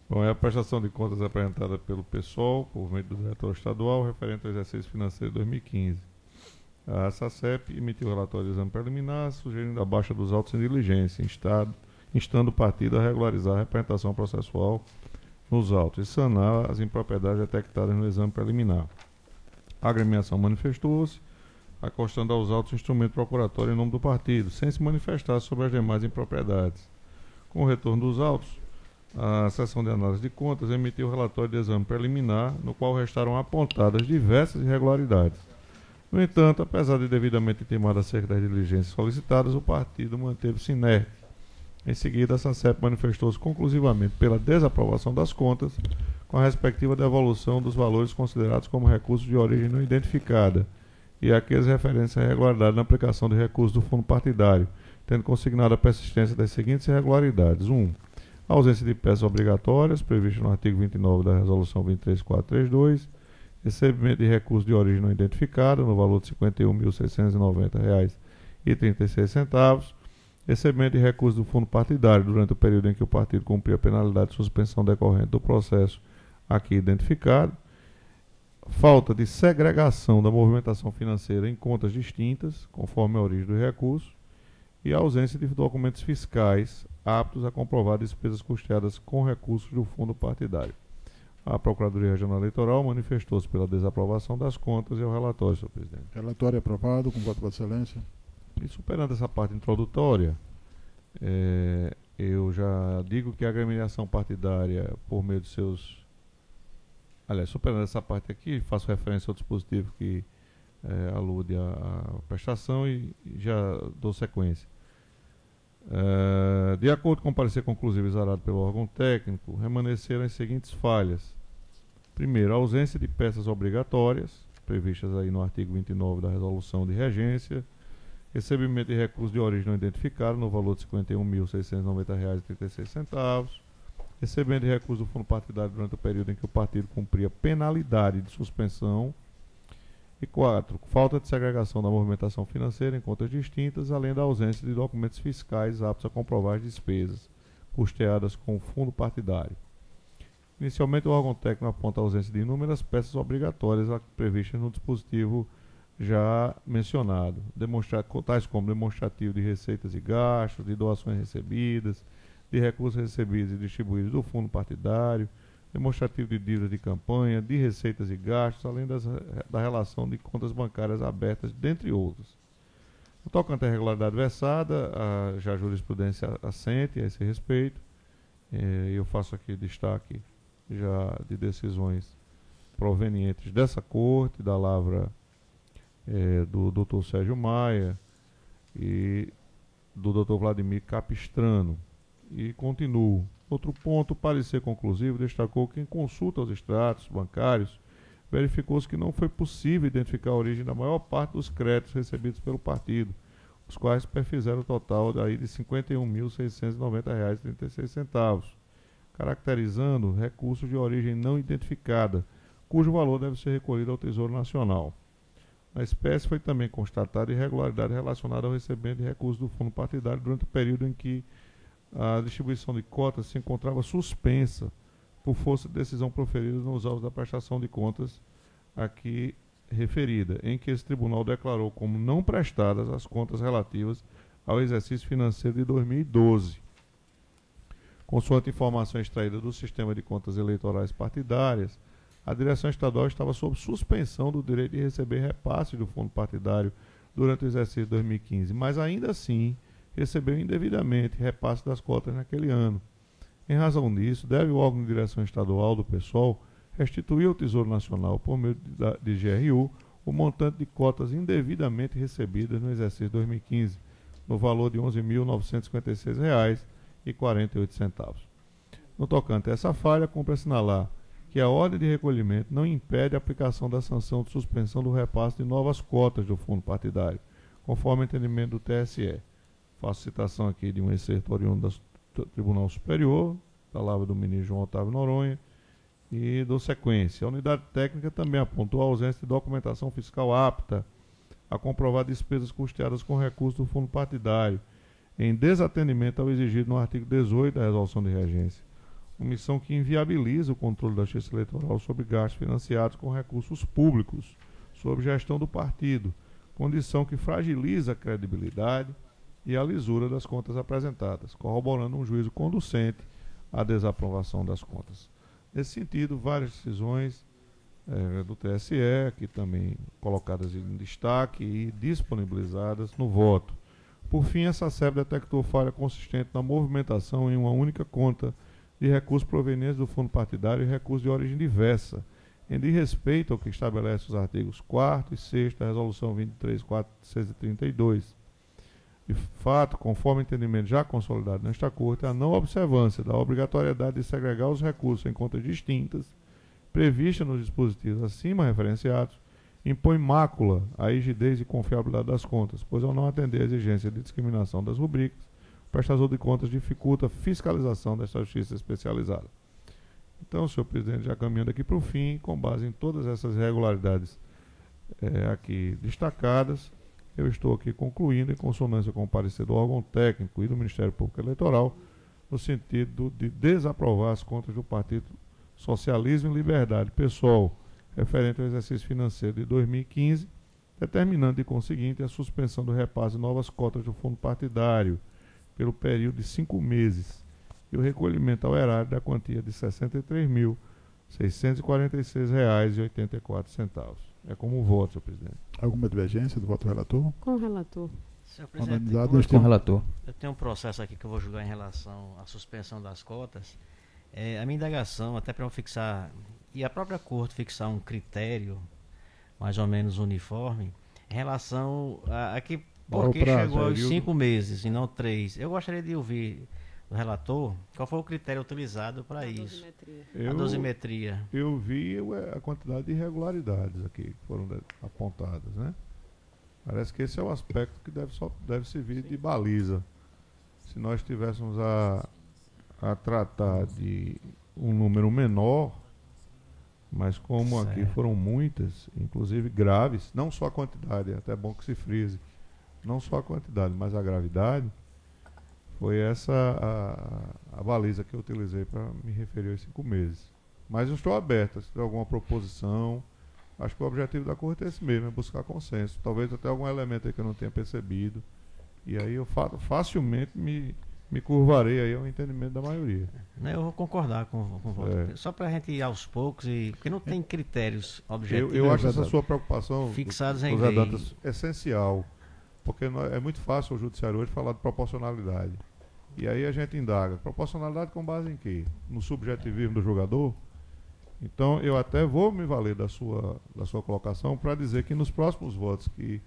Bom, é a prestação de contas apresentada pelo PSOL, por meio do diretor estadual, referente ao exercício financeiro de 2015. A SACEP emitiu o relatório de exame preliminar, sugerindo a baixa dos autos em diligência, instando o partido a regularizar a representação processual nos autos e sanar as impropriedades detectadas no exame preliminar. A agremiação manifestou-se, acostando aos autos instrumento procuratório em nome do partido, sem se manifestar sobre as demais impropriedades. Com o retorno dos autos, a seção de análise de contas emitiu o relatório de exame preliminar, no qual restaram apontadas diversas irregularidades. No entanto, apesar de devidamente intimado acerca das diligências solicitadas, o partido manteve-se inerte. Em seguida, a SACEP manifestou-se conclusivamente pela desaprovação das contas, com a respectiva devolução dos valores considerados como recursos de origem não identificada e aqueles referentes à irregularidade na aplicação de recursos do fundo partidário, tendo consignado a persistência das seguintes irregularidades. 1. A ausência de peças obrigatórias, prevista no artigo 29 da Resolução 23432, recebimento de recursos de origem não identificada, no valor de R$ 51.690,36, recebimento de recursos do fundo partidário durante o período em que o partido cumpria a penalidade de suspensão decorrente do processo aqui identificado, falta de segregação da movimentação financeira em contas distintas, conforme a origem do recurso, e a ausência de documentos fiscais aptos a comprovar despesas custeadas com recursos do fundo partidário. A Procuradoria Regional Eleitoral manifestou-se pela desaprovação das contas e ao relatório, senhor presidente. Relatório aprovado, com voto de Vossa Excelência. E superando essa parte introdutória, eu já digo que a agremiação partidária, por meio de seus... Aliás, superando essa parte aqui, faço referência ao dispositivo que alude à prestação e já dou sequência. De acordo com o parecer conclusivo exarado pelo órgão técnico, remanesceram as seguintes falhas. Primeiro, a ausência de peças obrigatórias, previstas aí no artigo 29 da Resolução de Regência, recebimento de recursos de origem não identificada no valor de R$ 51.690,36, recebimento de recursos do fundo partidário durante o período em que o partido cumpria penalidade de suspensão. E 4. Falta de segregação da movimentação financeira em contas distintas, além da ausência de documentos fiscais aptos a comprovar as despesas custeadas com o fundo partidário. Inicialmente, o órgão técnico aponta a ausência de inúmeras peças obrigatórias previstas no dispositivo já mencionado, tais como demonstrativo de receitas e gastos, de doações recebidas, de recursos recebidos e distribuídos do fundo partidário, demonstrativo de dívidas de campanha, de receitas e gastos, além da relação de contas bancárias abertas, dentre outros. No tocante à irregularidade versada, já a jurisprudência assente a esse respeito. Eu faço aqui destaque já de decisões provenientes dessa corte, da lavra do Dr. Sérgio Maia e do Dr. Vladimir Capistrano. E continuo. Outro ponto, o parecer conclusivo destacou que em consulta aos extratos bancários, verificou-se que não foi possível identificar a origem da maior parte dos créditos recebidos pelo partido, os quais perfizeram o total daí de R$ 51.690,36, caracterizando recursos de origem não identificada, cujo valor deve ser recolhido ao Tesouro Nacional. Na espécie foi também constatada irregularidade relacionada ao recebimento de recursos do fundo partidário durante o período em que a distribuição de cotas se encontrava suspensa por força de decisão proferida nos autos da prestação de contas aqui referida, em que esse tribunal declarou como não prestadas as contas relativas ao exercício financeiro de 2012. Consoante informação extraída do sistema de contas eleitorais partidárias, a direção estadual estava sob suspensão do direito de receber repasse do fundo partidário durante o exercício de 2015, mas ainda assim recebeu indevidamente repasse das cotas naquele ano. Em razão disso, deve o órgão de direção estadual do PSOL restituir ao Tesouro Nacional, por meio de GRU, o montante de cotas indevidamente recebidas no exercício 2015, no valor de R$ 11.956,48. No tocante a essa falha, cumpre assinalar que a ordem de recolhimento não impede a aplicação da sanção de suspensão do repasse de novas cotas do fundo partidário, conforme o entendimento do TSE. faço citação aqui de um excerto oriundo do Tribunal Superior, palavra do ministro João Otávio Noronha, e dou sequência. A unidade técnica também apontou a ausência de documentação fiscal apta a comprovar despesas custeadas com recursos do fundo partidário, em desatendimento ao exigido no artigo 18 da resolução de regência. Omissão que inviabiliza o controle da Justiça Eleitoral sobre gastos financiados com recursos públicos, sob gestão do partido, condição que fragiliza a credibilidade e a lisura das contas apresentadas, corroborando um juízo conducente à desaprovação das contas. Nesse sentido, várias decisões do TSE, aqui também colocadas em destaque e disponibilizadas no voto. Por fim, essa SEB detectou falha consistente na movimentação em uma única conta de recursos provenientes do fundo partidário e recursos de origem diversa, em desrespeito ao que estabelece os artigos 4º e 6º da Resolução 23.432. De fato, conforme entendimento já consolidado nesta Corte, a não observância da obrigatoriedade de segregar os recursos em contas distintas, prevista nos dispositivos acima referenciados, impõe mácula à rigidez e confiabilidade das contas, pois ao não atender a exigência de discriminação das rubricas, o prestador de contas dificulta a fiscalização desta justiça especializada. Então, senhor presidente, já caminhando aqui para o fim, com base em todas essas irregularidades aqui destacadas, eu estou aqui concluindo, em consonância com o parecer do órgão técnico e do Ministério Público Eleitoral, no sentido de desaprovar as contas do Partido Socialismo e Liberdade Pessoal, referente ao exercício financeiro de 2015, determinando de conseguinte a suspensão do repasse de novas cotas do fundo partidário pelo período de 5 meses e o recolhimento ao erário da quantia de R$ 63.646,84. É como voto, senhor presidente. Alguma divergência do voto do relator? Com o relator. Senhor presidente, Com o relator. eu tenho um processo aqui que eu vou julgar em relação à suspensão das cotas. A minha indagação, até para eu fixar, e a própria Corte fixar um critério mais ou menos uniforme, em relação a que por que chegou aos 5 meses e não 3. Eu gostaria de ouvir do relator qual foi o critério utilizado para isso. A dosimetria. Eu vi a quantidade de irregularidades aqui que foram apontadas, né? Parece que esse é o aspecto que deve servir de baliza. Se nós tivéssemos a tratar de um número menor, mas como aqui foram muitas, inclusive graves, não só a quantidade, é até bom que se frise, não só a quantidade, mas a gravidade, foi essa a baliza que eu utilizei para me referir aos 5 meses. Mas eu estou aberto, se tiver alguma proposição, acho que o objetivo da Corte é esse mesmo, é buscar consenso. Talvez até algum elemento aí que eu não tenha percebido, e aí eu facilmente me curvarei aí ao entendimento da maioria. Eu vou concordar com o voto. Só para a gente ir aos poucos, porque não tem critérios objetivos. Eu acho essa sua preocupação, fixados em José lei, Dantas, essencial, porque é muito fácil o judiciário hoje falar de proporcionalidade. E aí a gente indaga, proporcionalidade com base em quê? No subjetivismo do jogador? Então eu até vou me valer da sua colocação para dizer que nos próximos votos que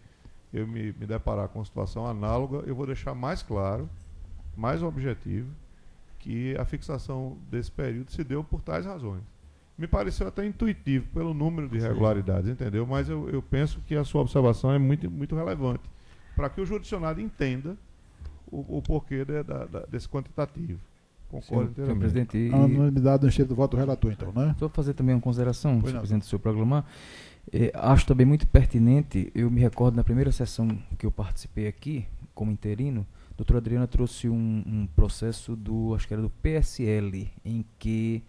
eu me deparar com uma situação análoga, eu vou deixar mais claro, mais objetivo, que a fixação desse período se deu por tais razões. Me pareceu até intuitivo pelo número de irregularidades, entendeu? Mas eu penso que a sua observação é muito, muito relevante para que o judicionário entenda o porquê desse quantitativo. Concordo inteiramente. Senhor presidente, A unanimidade no estilo do voto do relator, então, né? Só fazer também uma consideração, senhor presidente, do seu programa. Acho também muito pertinente, eu me recordo na primeira sessão que eu participei aqui, como interino, a doutora Adriana trouxe um processo acho que era do PSL, em que,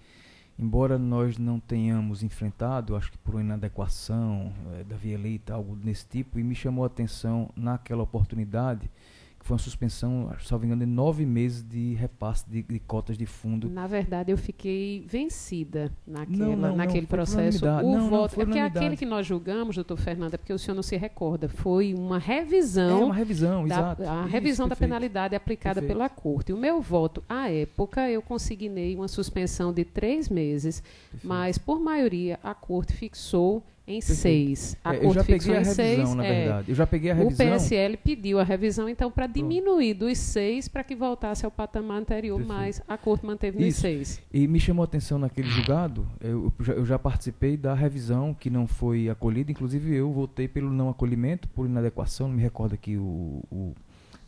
embora nós não tenhamos enfrentado, acho que por uma inadequação da via eleita, algo desse tipo, e me chamou a atenção naquela oportunidade, que foi uma suspensão, salvo engano, de 9 meses de repasse de cotas de fundo. Na verdade, eu fiquei vencida foi naquele processo. unanimidade. O voto, foi porque unanimidade. aquele que nós julgamos, doutor Fernando, é porque o senhor não se recorda, foi uma revisão. Uma revisão, exato. A revisão da perfeito. penalidade aplicada Perfeito. pela Corte. O meu voto, à época, eu consignei uma suspensão de 3 meses, mas, por maioria, a Corte fixou em 6. A eu Corte já fixou peguei a em 6. revisão, na verdade. Eu já peguei a revisão. O PSL pediu a revisão, então, para diminuir dos 6 para que voltasse ao patamar anterior, Perfeito. mas a Corte manteve nos Isso. 6. E me chamou a atenção naquele julgado, eu já participei da revisão que não foi acolhida, inclusive eu votei pelo não acolhimento, por inadequação, não me recordo aqui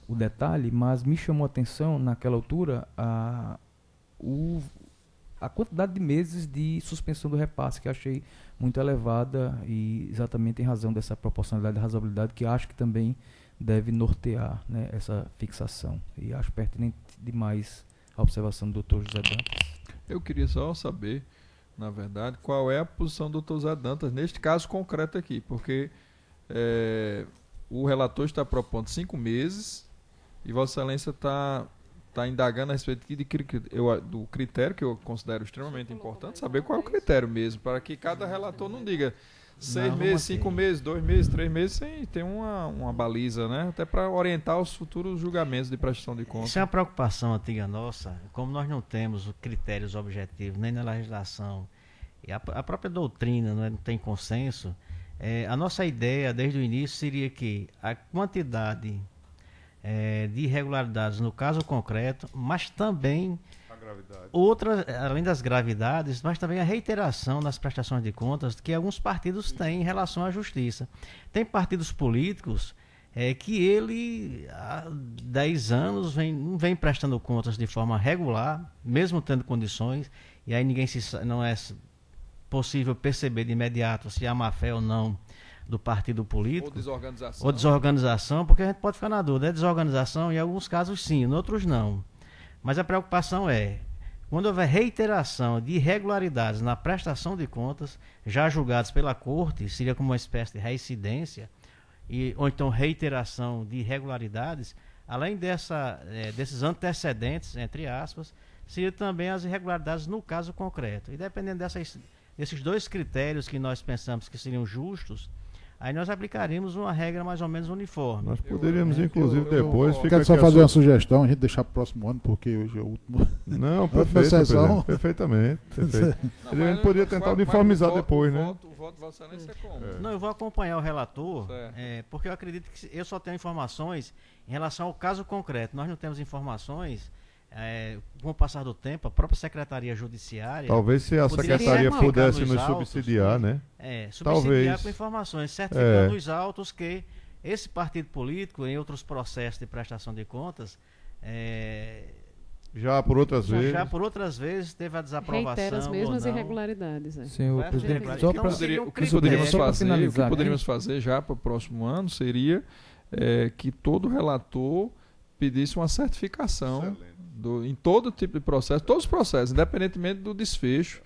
o detalhe, mas me chamou a atenção naquela altura a quantidade de meses de suspensão do repasse, que achei muito elevada, e exatamente em razão dessa proporcionalidade e razoabilidade que acho que também deve nortear, né, essa fixação. E acho pertinente demais a observação do doutor José Dantas. Eu queria só saber, na verdade, qual é a posição do doutor José Dantas neste caso concreto aqui, porque o relator está propondo 5 meses e Vossa Excelência está indagando a respeito do critério, que eu considero extremamente importante, saber qual é o critério mesmo, para que cada relator não diga 6 meses, 5 meses, 2 meses, 3 meses, sem ter uma baliza, né? Até para orientar os futuros julgamentos de prestação de contas. Isso é uma preocupação antiga nossa, como nós não temos critérios objetivos nem na legislação, e a própria doutrina não tem consenso, a nossa ideia desde o início seria que a quantidade de irregularidades no caso concreto, mas também outras, além das gravidades, mas também a reiteração nas prestações de contas que alguns partidos têm em relação à justiça. Tem partidos políticos que ele há 10 anos não vem prestando contas de forma regular, mesmo tendo condições, e aí não é possível perceber de imediato se há má-fé ou não do partido político. Ou desorganização, porque a gente pode ficar na dúvida. É desorganização, em alguns casos sim, em outros não. Mas a preocupação quando houver reiteração de irregularidades na prestação de contas, já julgados pela Corte, seria como uma espécie de reincidência, ou então reiteração de irregularidades, além desses antecedentes, entre aspas, seria também as irregularidades no caso concreto. E dependendo desses 2 critérios que nós pensamos que seriam justos, aí nós aplicaríamos uma regra mais ou menos uniforme. Nós poderíamos, inclusive, depois... Eu quero só fazer uma sugestão, a gente deixar para o próximo ano, porque hoje é o último... Não, perfeitamente. A gente poderia tentar uniformizar depois, né? O voto de Vossa Excelência é como? Não, eu vou acompanhar o relator, porque eu acredito que eu só tenho informações em relação ao caso concreto. Nós não temos informações... com o passar do tempo, a própria Secretaria Judiciária... Talvez se a Secretaria pudesse nos subsidiar, né? Subsidiar com informações, certificando os autos que esse partido político, em outros processos de prestação de contas... Já por outras vezes teve a desaprovação. Reitera as mesmas irregularidades. Senhor presidente, o que poderíamos fazer já para o próximo ano seria que todo relator pedisse uma certificação em todo tipo de processo, todos os processos, independentemente do desfecho,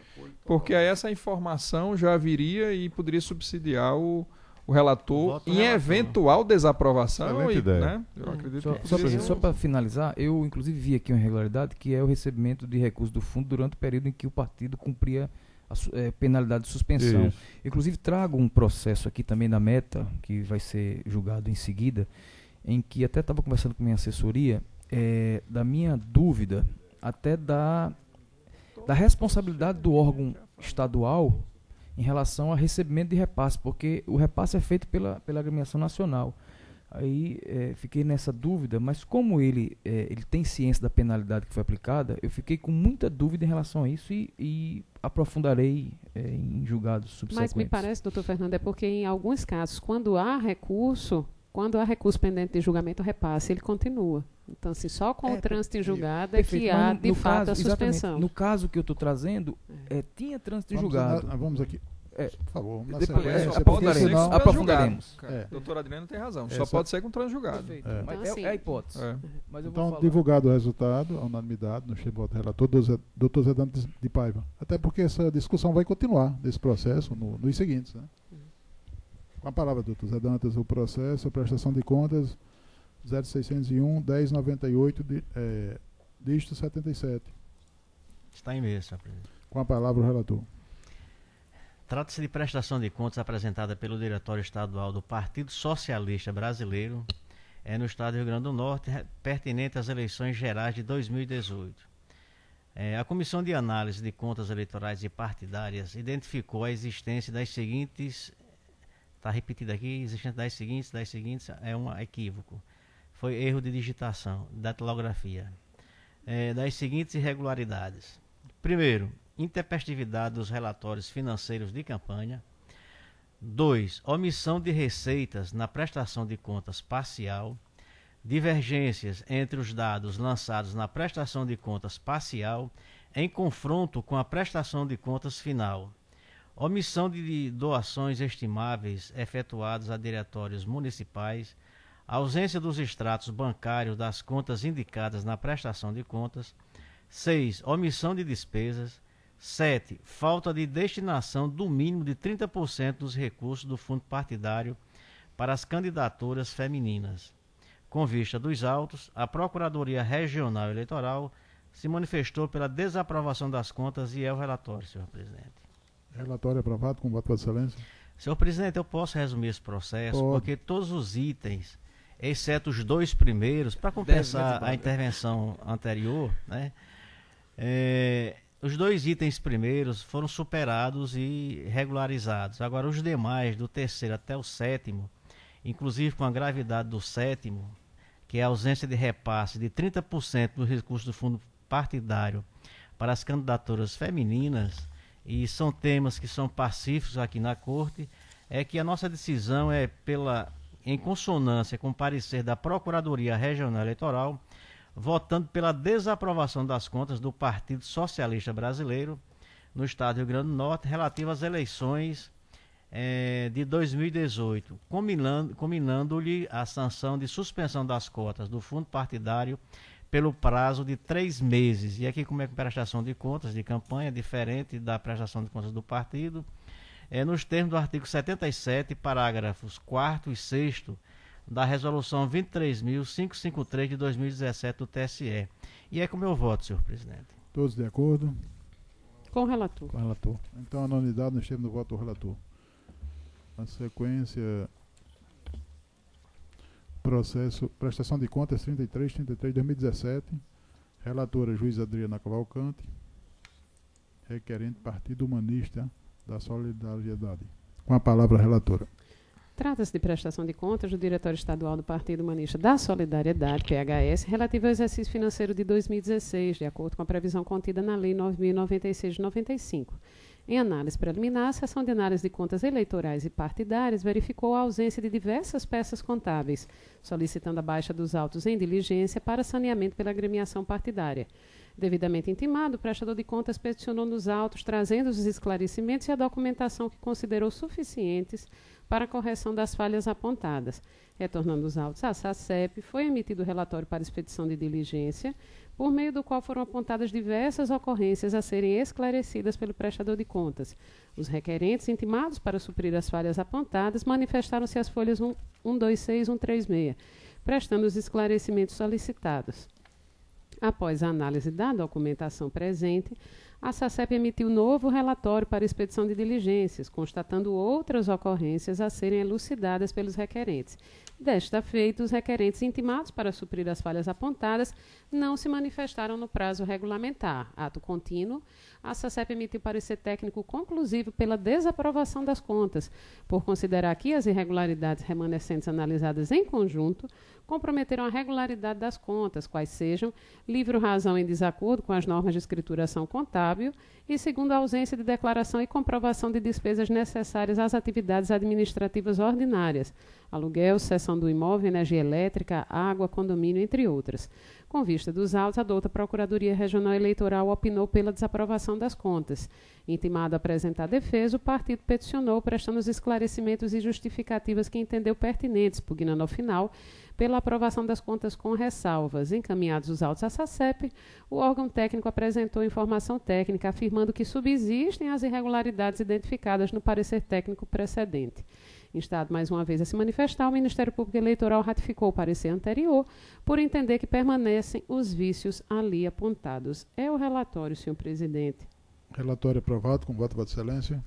porque aí essa informação já viria e poderia subsidiar o relator em eventual desaprovação. Né? Eu acredito só para finalizar, eu inclusive vi aqui uma irregularidade, que é o recebimento de recursos do fundo durante o período em que o partido cumpria a penalidade de suspensão. Isso. Inclusive trago um processo aqui também da Meta, que vai ser julgado em seguida, em que até estava conversando com minha assessoria, da minha dúvida, até da responsabilidade do órgão estadual em relação a recebimento de repasse, porque o repasse é feito pela agremiação nacional. Aí fiquei nessa dúvida, mas como ele tem ciência da penalidade que foi aplicada, eu fiquei com muita dúvida em relação a isso e aprofundarei em julgados subsequentes. Mas me parece, doutor Fernando, porque em alguns casos, quando há recurso pendente de julgamento, o repasse, ele continua. Então, assim, só com o trânsito em julgado é que há, de fato, a suspensão. No caso que eu estou trazendo, tinha trânsito em julgado. Vamos aqui. Por favor, aprofundaremos. Doutor Adriano tem razão. Só pode ser com trânsito julgado. Mas é a hipótese. Mas então, divulgado o resultado, a unanimidade, no voto relator, doutor Zé Dantas de Paiva. Até porque essa discussão vai continuar desse processo nos seguintes, né? Com a palavra, doutor Zé Dantas, o processo, a prestação de contas 0601-1098, dígito 77. Está em mesa, senhor presidente. Com a palavra, o relator. Trata-se de prestação de contas apresentada pelo Diretório Estadual do Partido Socialista Brasileiro no Estado do Rio Grande do Norte, pertinente às eleições gerais de 2018. A Comissão de Análise de Contas Eleitorais e Partidárias identificou a existência das seguintes... Está repetido aqui, existente das seguintes, é um equívoco. Foi erro de digitação, datilografia. Das seguintes irregularidades. Primeiro, intempestividade dos relatórios financeiros de campanha. 2. Omissão de receitas na prestação de contas parcial. divergências entre os dados lançados na prestação de contas parcial em confronto com a prestação de contas final, omissão de doações estimáveis efetuadas a diretórios municipais, ausência dos extratos bancários das contas indicadas na prestação de contas. 6. Omissão de despesas. 7. Falta de destinação do mínimo de 30% dos recursos do fundo partidário para as candidaturas femininas. Com vista dos autos, a Procuradoria Regional Eleitoral se manifestou pela desaprovação das contas e é o relatório, senhor presidente. Relatório aprovado com voto de excelência. Senhor presidente, eu posso resumir esse processo, Pode. porque todos os itens, exceto os 2 primeiros, para compensar a intervenção anterior, né, os 2 itens primeiros foram superados e regularizados. Agora, os demais, do 3º até o 7º, inclusive com a gravidade do 7º, que é a ausência de repasse de 30% dos recursos do fundo partidário para as candidaturas femininas, e são temas que são pacíficos aqui na Corte, é que a nossa decisão é em consonância com o parecer da Procuradoria Regional Eleitoral, votando pela desaprovação das contas do Partido Socialista Brasileiro no estado do Rio Grande do Norte, relativa às eleições de 2018, combinando-lhe a sanção de suspensão das cotas do fundo partidário pelo prazo de 3 meses. E aqui, como é que a prestação de contas de campanha, diferente da prestação de contas do partido, nos termos do artigo 77, parágrafos 4º e 6º da Resolução 23.553 de 2017 do TSE. E é com o meu voto, senhor presidente. Todos de acordo? Com o relator. Com o relator. Então, a unanimidade, nós temos no voto do relator. Na sequência, processo, prestação de contas 33 de 2017, relatora juíza Adriana Cavalcante, requerente Partido Humanista da Solidariedade. Com a palavra, a relatora. Trata-se de prestação de contas do Diretório Estadual do Partido Humanista da Solidariedade, PHS, relativo ao exercício financeiro de 2016, de acordo com a previsão contida na Lei 9.096 de 95. Em análise preliminar, a Seção de Análise de Contas Eleitorais e Partidárias verificou a ausência de diversas peças contábeis, solicitando a baixa dos autos em diligência para saneamento pela agremiação partidária. Devidamente intimado, o prestador de contas peticionou nos autos, trazendo os esclarecimentos e a documentação que considerou suficientes para a correção das falhas apontadas. Retornando os autos à SACEP, foi emitido o relatório para expedição de diligência, por meio do qual foram apontadas diversas ocorrências a serem esclarecidas pelo prestador de contas. Os requerentes intimados para suprir as falhas apontadas manifestaram-se às folhas 126 e 136, prestando os esclarecimentos solicitados. Após a análise da documentação presente, a SACEP emitiu novo relatório para expedição de diligências, constatando outras ocorrências a serem elucidadas pelos requerentes. Desta feita, os requerentes intimados para suprir as falhas apontadas não se manifestaram no prazo regulamentar. Ato contínuo, a SACEP emitiu parecer técnico conclusivo pela desaprovação das contas, por considerar que as irregularidades remanescentes analisadas em conjunto comprometeram a regularidade das contas, quais sejam livro-razão em desacordo com as normas de escrituração contábil e segundo a ausência de declaração e comprovação de despesas necessárias às atividades administrativas ordinárias, aluguel, cessão do imóvel, energia elétrica, água, condomínio, entre outras. Com vista dos autos, a douta Procuradoria Regional Eleitoral opinou pela desaprovação das contas. Intimado a apresentar defesa, o partido peticionou, prestando os esclarecimentos e justificativas que entendeu pertinentes, pugnando ao final pela aprovação das contas com ressalvas. Encaminhados os autos à SACEP, o órgão técnico apresentou informação técnica, afirmando que subsistem as irregularidades identificadas no parecer técnico precedente. Instado mais uma vez a se manifestar, o Ministério Público Eleitoral ratificou o parecer anterior, por entender que permanecem os vícios ali apontados. É o relatório, senhor presidente. Relatório aprovado com voto de excelência.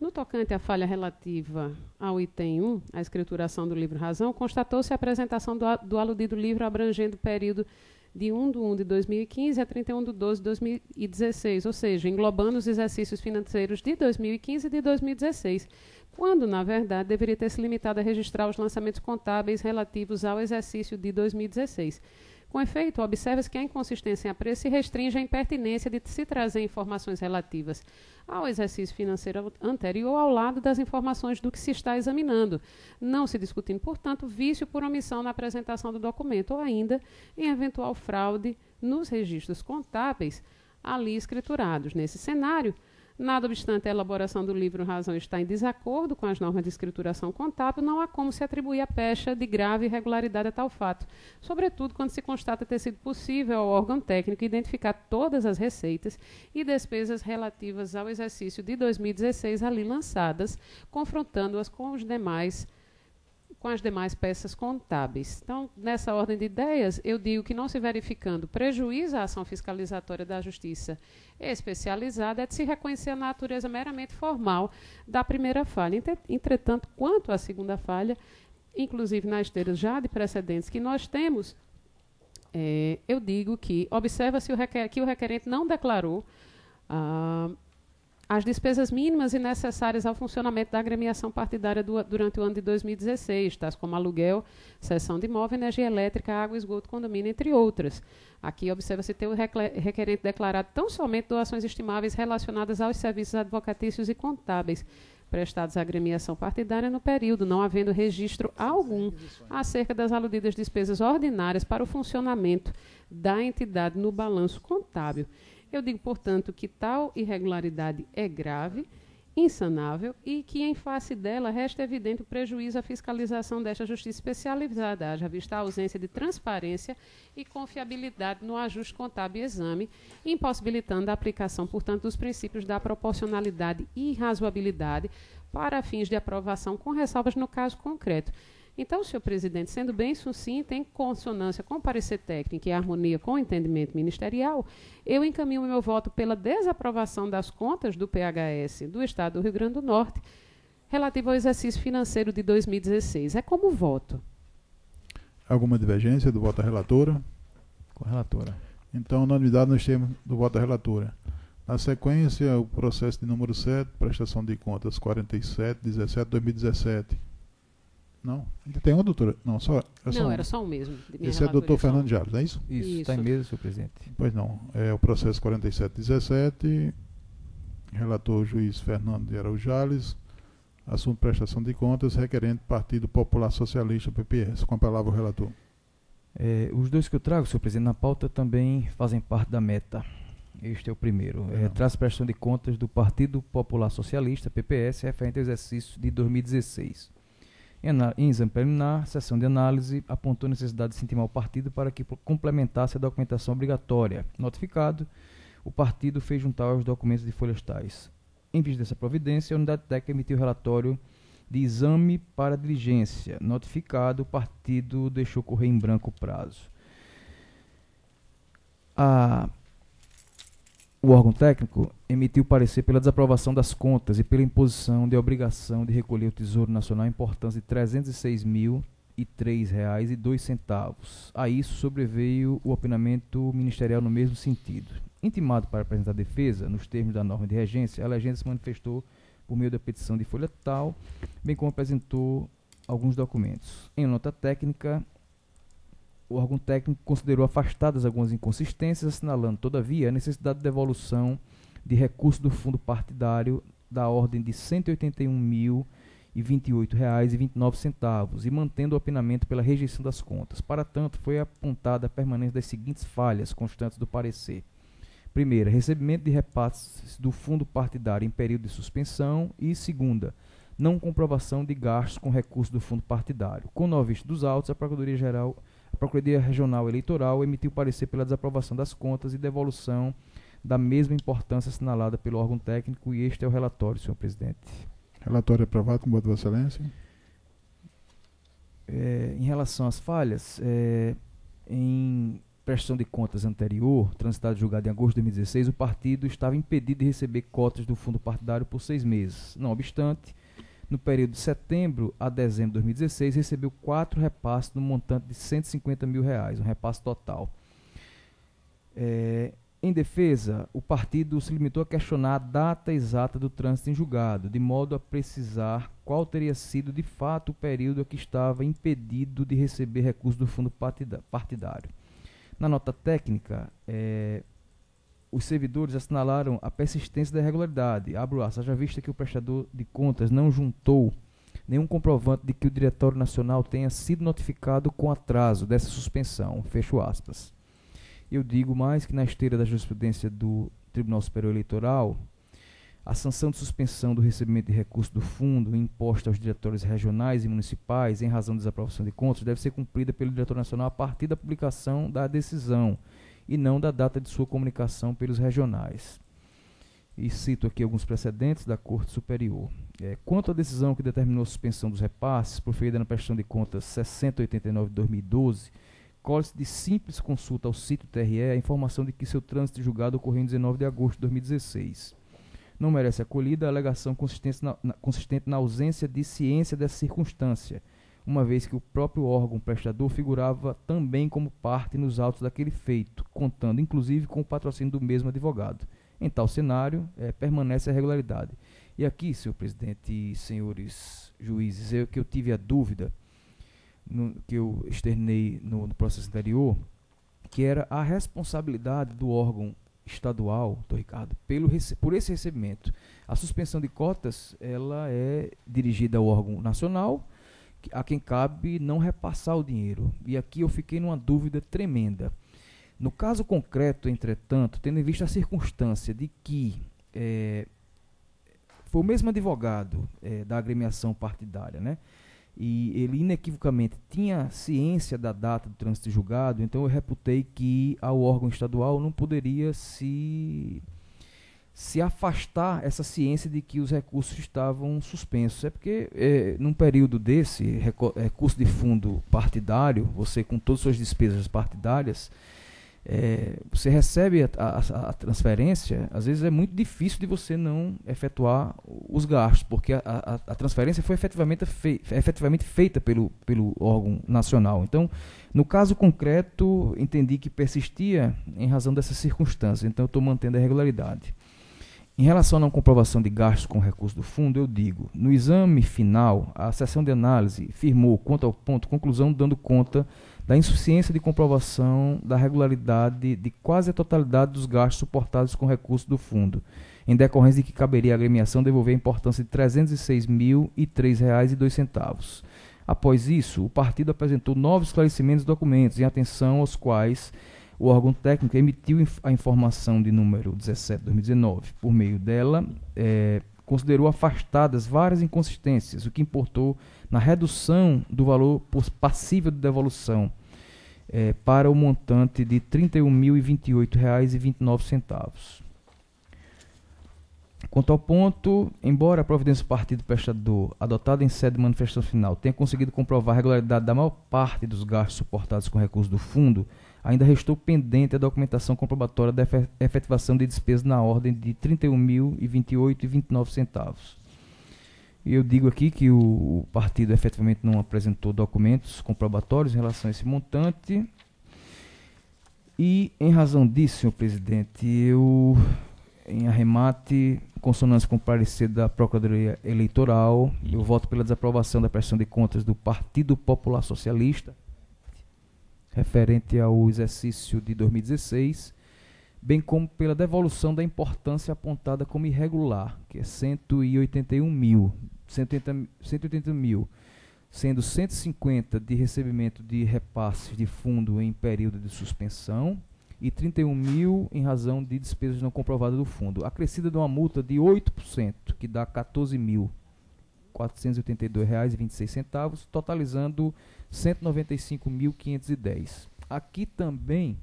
No tocante à falha relativa ao item 1, a escrituração do livro-razão, constatou-se a apresentação do aludido livro abrangendo o período de 1/1 de 2015 a 31/12 de 2016, ou seja, englobando os exercícios financeiros de 2015 e de 2016, quando, na verdade, deveria ter se limitado a registrar os lançamentos contábeis relativos ao exercício de 2016. Com efeito, observa-se que a inconsistência em apreço se restringe à impertinência de se trazer informações relativas ao exercício financeiro anterior ao lado das informações do que se está examinando, não se discutindo, portanto, vício por omissão na apresentação do documento ou ainda em eventual fraude nos registros contábeis ali escriturados. Nesse cenário, nada obstante a elaboração do livro Razão está em desacordo com as normas de escrituração contábil, não há como se atribuir a pecha de grave irregularidade a tal fato, sobretudo quando se constata ter sido possível ao órgão técnico identificar todas as receitas e despesas relativas ao exercício de 2016 ali lançadas, confrontando-as com as demais peças contábeis. Então, nessa ordem de ideias, eu digo que não se verificando prejuízo à ação fiscalizatória da Justiça especializada, é de se reconhecer a natureza meramente formal da primeira falha. Entretanto, quanto à segunda falha, inclusive na esteira já de precedentes que nós temos, eu digo que observa-se que o requerente não declarou as despesas mínimas e necessárias ao funcionamento da agremiação partidária durante o ano de 2016, tais como aluguel, cessão de imóvel, energia elétrica, água, esgoto, condomínio, entre outras. Aqui observa-se ter o requerente declarado tão somente doações estimáveis relacionadas aos serviços advocatícios e contábeis prestados à agremiação partidária no período, não havendo registro algum acerca das aludidas despesas ordinárias para o funcionamento da entidade no balanço contábil. Eu digo, portanto, que tal irregularidade é grave, insanável e que, em face dela, resta evidente o prejuízo à fiscalização desta justiça especializada, haja vista a ausência de transparência e confiabilidade no ajuste contábil e exame, impossibilitando a aplicação, portanto, dos princípios da proporcionalidade e razoabilidade para fins de aprovação, com ressalvas no caso concreto. Então, senhor presidente, sendo bem sucinto, em consonância com o parecer técnico e harmonia com o entendimento ministerial, eu encaminho o meu voto pela desaprovação das contas do PHS do Estado do Rio Grande do Norte relativo ao exercício financeiro de 2016. É como voto. Alguma divergência do voto da relatora? Com a relatora. Então, unanimidade nos termos do voto da relatora. Na sequência, o processo de número 7, prestação de contas 47/17/2017. Não? Ainda tem uma, doutora? Não, era só um mesmo. Esse é o doutor Fernando Jales, não é isso? Isso, está em mesa, senhor presidente. Pois não. É o processo 47/17, relator juiz Fernando de Araújo Jales, assunto prestação de contas, requerente Partido Popular Socialista, PPS. Com a palavra o relator. Os dois que eu trago, senhor presidente, na pauta também fazem parte da meta. Este é o primeiro. Traz prestação de contas do Partido Popular Socialista, PPS, referente ao exercício de 2016. Em exame preliminar, sessão de análise apontou a necessidade de se intimar o partido para que complementasse a documentação obrigatória. Notificado, o partido fez juntar os documentos de folhas tais. Em vista dessa providência, a unidade técnica emitiu o relatório de exame para diligência. Notificado, o partido deixou correr em branco o prazo. O órgão técnico emitiu parecer pela desaprovação das contas e pela imposição de obrigação de recolher ao Tesouro Nacional a importância de R$ 306.003,02. A isso sobreveio o opinamento ministerial no mesmo sentido. Intimado para apresentar defesa, nos termos da norma de regência, a legenda se manifestou por meio da petição de folha tal, bem como apresentou alguns documentos. Em nota técnica, o órgão técnico considerou afastadas algumas inconsistências, assinalando, todavia, a necessidade de devolução de recursos do fundo partidário da ordem de R$ 181.028,29 e mantendo o opinamento pela rejeição das contas. Para tanto, foi apontada a permanência das seguintes falhas constantes do parecer. Primeira, recebimento de repasses do fundo partidário em período de suspensão. E segunda, não comprovação de gastos com recursos do fundo partidário. Com o vista dos autos, a Procuradoria Regional Eleitoral emitiu parecer pela desaprovação das contas e devolução da mesma importância assinalada pelo órgão técnico, e este é o relatório, senhor presidente. Relatório aprovado com voto de Vossa Excelência. Em relação às falhas, em prestação de contas anterior, transitado e julgado em agosto de 2016, o partido estava impedido de receber cotas do fundo partidário por 6 meses. Não obstante, no período de setembro a dezembro de 2016, recebeu 4 repasses no montante de R$ 150 mil, um repasse total. Em defesa, o partido se limitou a questionar a data exata do trânsito em julgado, de modo a precisar qual teria sido de fato o período a que estava impedido de receber recursos do fundo partidário. Na nota técnica, os servidores assinalaram a persistência da irregularidade. Abro aspas, haja vista que o prestador de contas não juntou nenhum comprovante de que o Diretório Nacional tenha sido notificado com atraso dessa suspensão. Fecho aspas. Eu digo mais que na esteira da jurisprudência do Tribunal Superior Eleitoral, a sanção de suspensão do recebimento de recurso do fundo imposta aos diretórios regionais e municipais em razão da desaprovação de contas deve ser cumprida pelo Diretório Nacional a partir da publicação da decisão e não da data de sua comunicação pelos regionais. E cito aqui alguns precedentes da Corte Superior. Quanto à decisão que determinou a suspensão dos repasses, proferida na prestação de contas 6089 de 2012, colhe-se de simples consulta ao sítio TRE a informação de que seu trânsito julgado ocorreu em 19 de agosto de 2016. Não merece acolhida a alegação consistente na ausência de ciência dessa circunstância, uma vez que o próprio órgão prestador figurava também como parte nos autos daquele feito, contando inclusive com o patrocínio do mesmo advogado. Em tal cenário, permanece a irregularidade. E aqui, senhor presidente e senhores juízes, que eu tive a dúvida, que eu externei no processo anterior, que era a responsabilidade do órgão estadual, doutor Ricardo, por esse recebimento. A suspensão de cotas, ela é dirigida ao órgão nacional, a quem cabe não repassar o dinheiro. E aqui eu fiquei numa dúvida tremenda. No caso concreto, entretanto, tendo em vista a circunstância de que foi o mesmo advogado da agremiação partidária, né? E ele inequivocamente tinha ciência da data do trânsito julgado, então eu reputei que ao órgão estadual não poderia se afastar essa ciência de que os recursos estavam suspensos. É porque num período desse, recurso de fundo partidário, você com todas as suas despesas partidárias, você recebe a transferência, às vezes é muito difícil de você não efetuar os gastos, porque a transferência foi efetivamente feita pelo órgão nacional. Então, no caso concreto, entendi que persistia em razão dessa circunstância, então eu estou mantendo a regularidade. Em relação à não comprovação de gastos com recurso do fundo, eu digo, no exame final, a seção de análise firmou, quanto ao ponto, conclusão dando conta da insuficiência de comprovação da regularidade de quase a totalidade dos gastos suportados com recurso do fundo, em decorrência de que caberia à agremiação devolver a importância de R$ 306.003,02. Após isso, o partido apresentou novos esclarecimentos e documentos, em atenção aos quais o órgão técnico emitiu a informação de número 17/2019. Por meio dela, considerou afastadas várias inconsistências, o que importou na redução do valor passível de devolução para o montante de R$ 31.028,29. Quanto ao ponto, embora a providência do partido prestador, adotada em sede de manifestação final, tenha conseguido comprovar a regularidade da maior parte dos gastos suportados com recursos do fundo, ainda restou pendente a documentação comprobatória da efetivação de despesas na ordem de R$ 31.028,29. E eu digo aqui que o partido efetivamente não apresentou documentos comprobatórios em relação a esse montante. E, em razão disso, senhor presidente, eu, em arremate, em consonância com o parecer da Procuradoria Eleitoral, eu voto pela desaprovação da prestação de contas do Partido Popular Socialista, referente ao exercício de 2016, bem como pela devolução da importância apontada como irregular, que é 180 mil, sendo 150 de recebimento de repasses de fundo em período de suspensão e 31 mil em razão de despesas não comprovadas do fundo, acrescida de uma multa de 8%, que dá R$ 14.482,26, totalizando R$ 195.510. Aqui também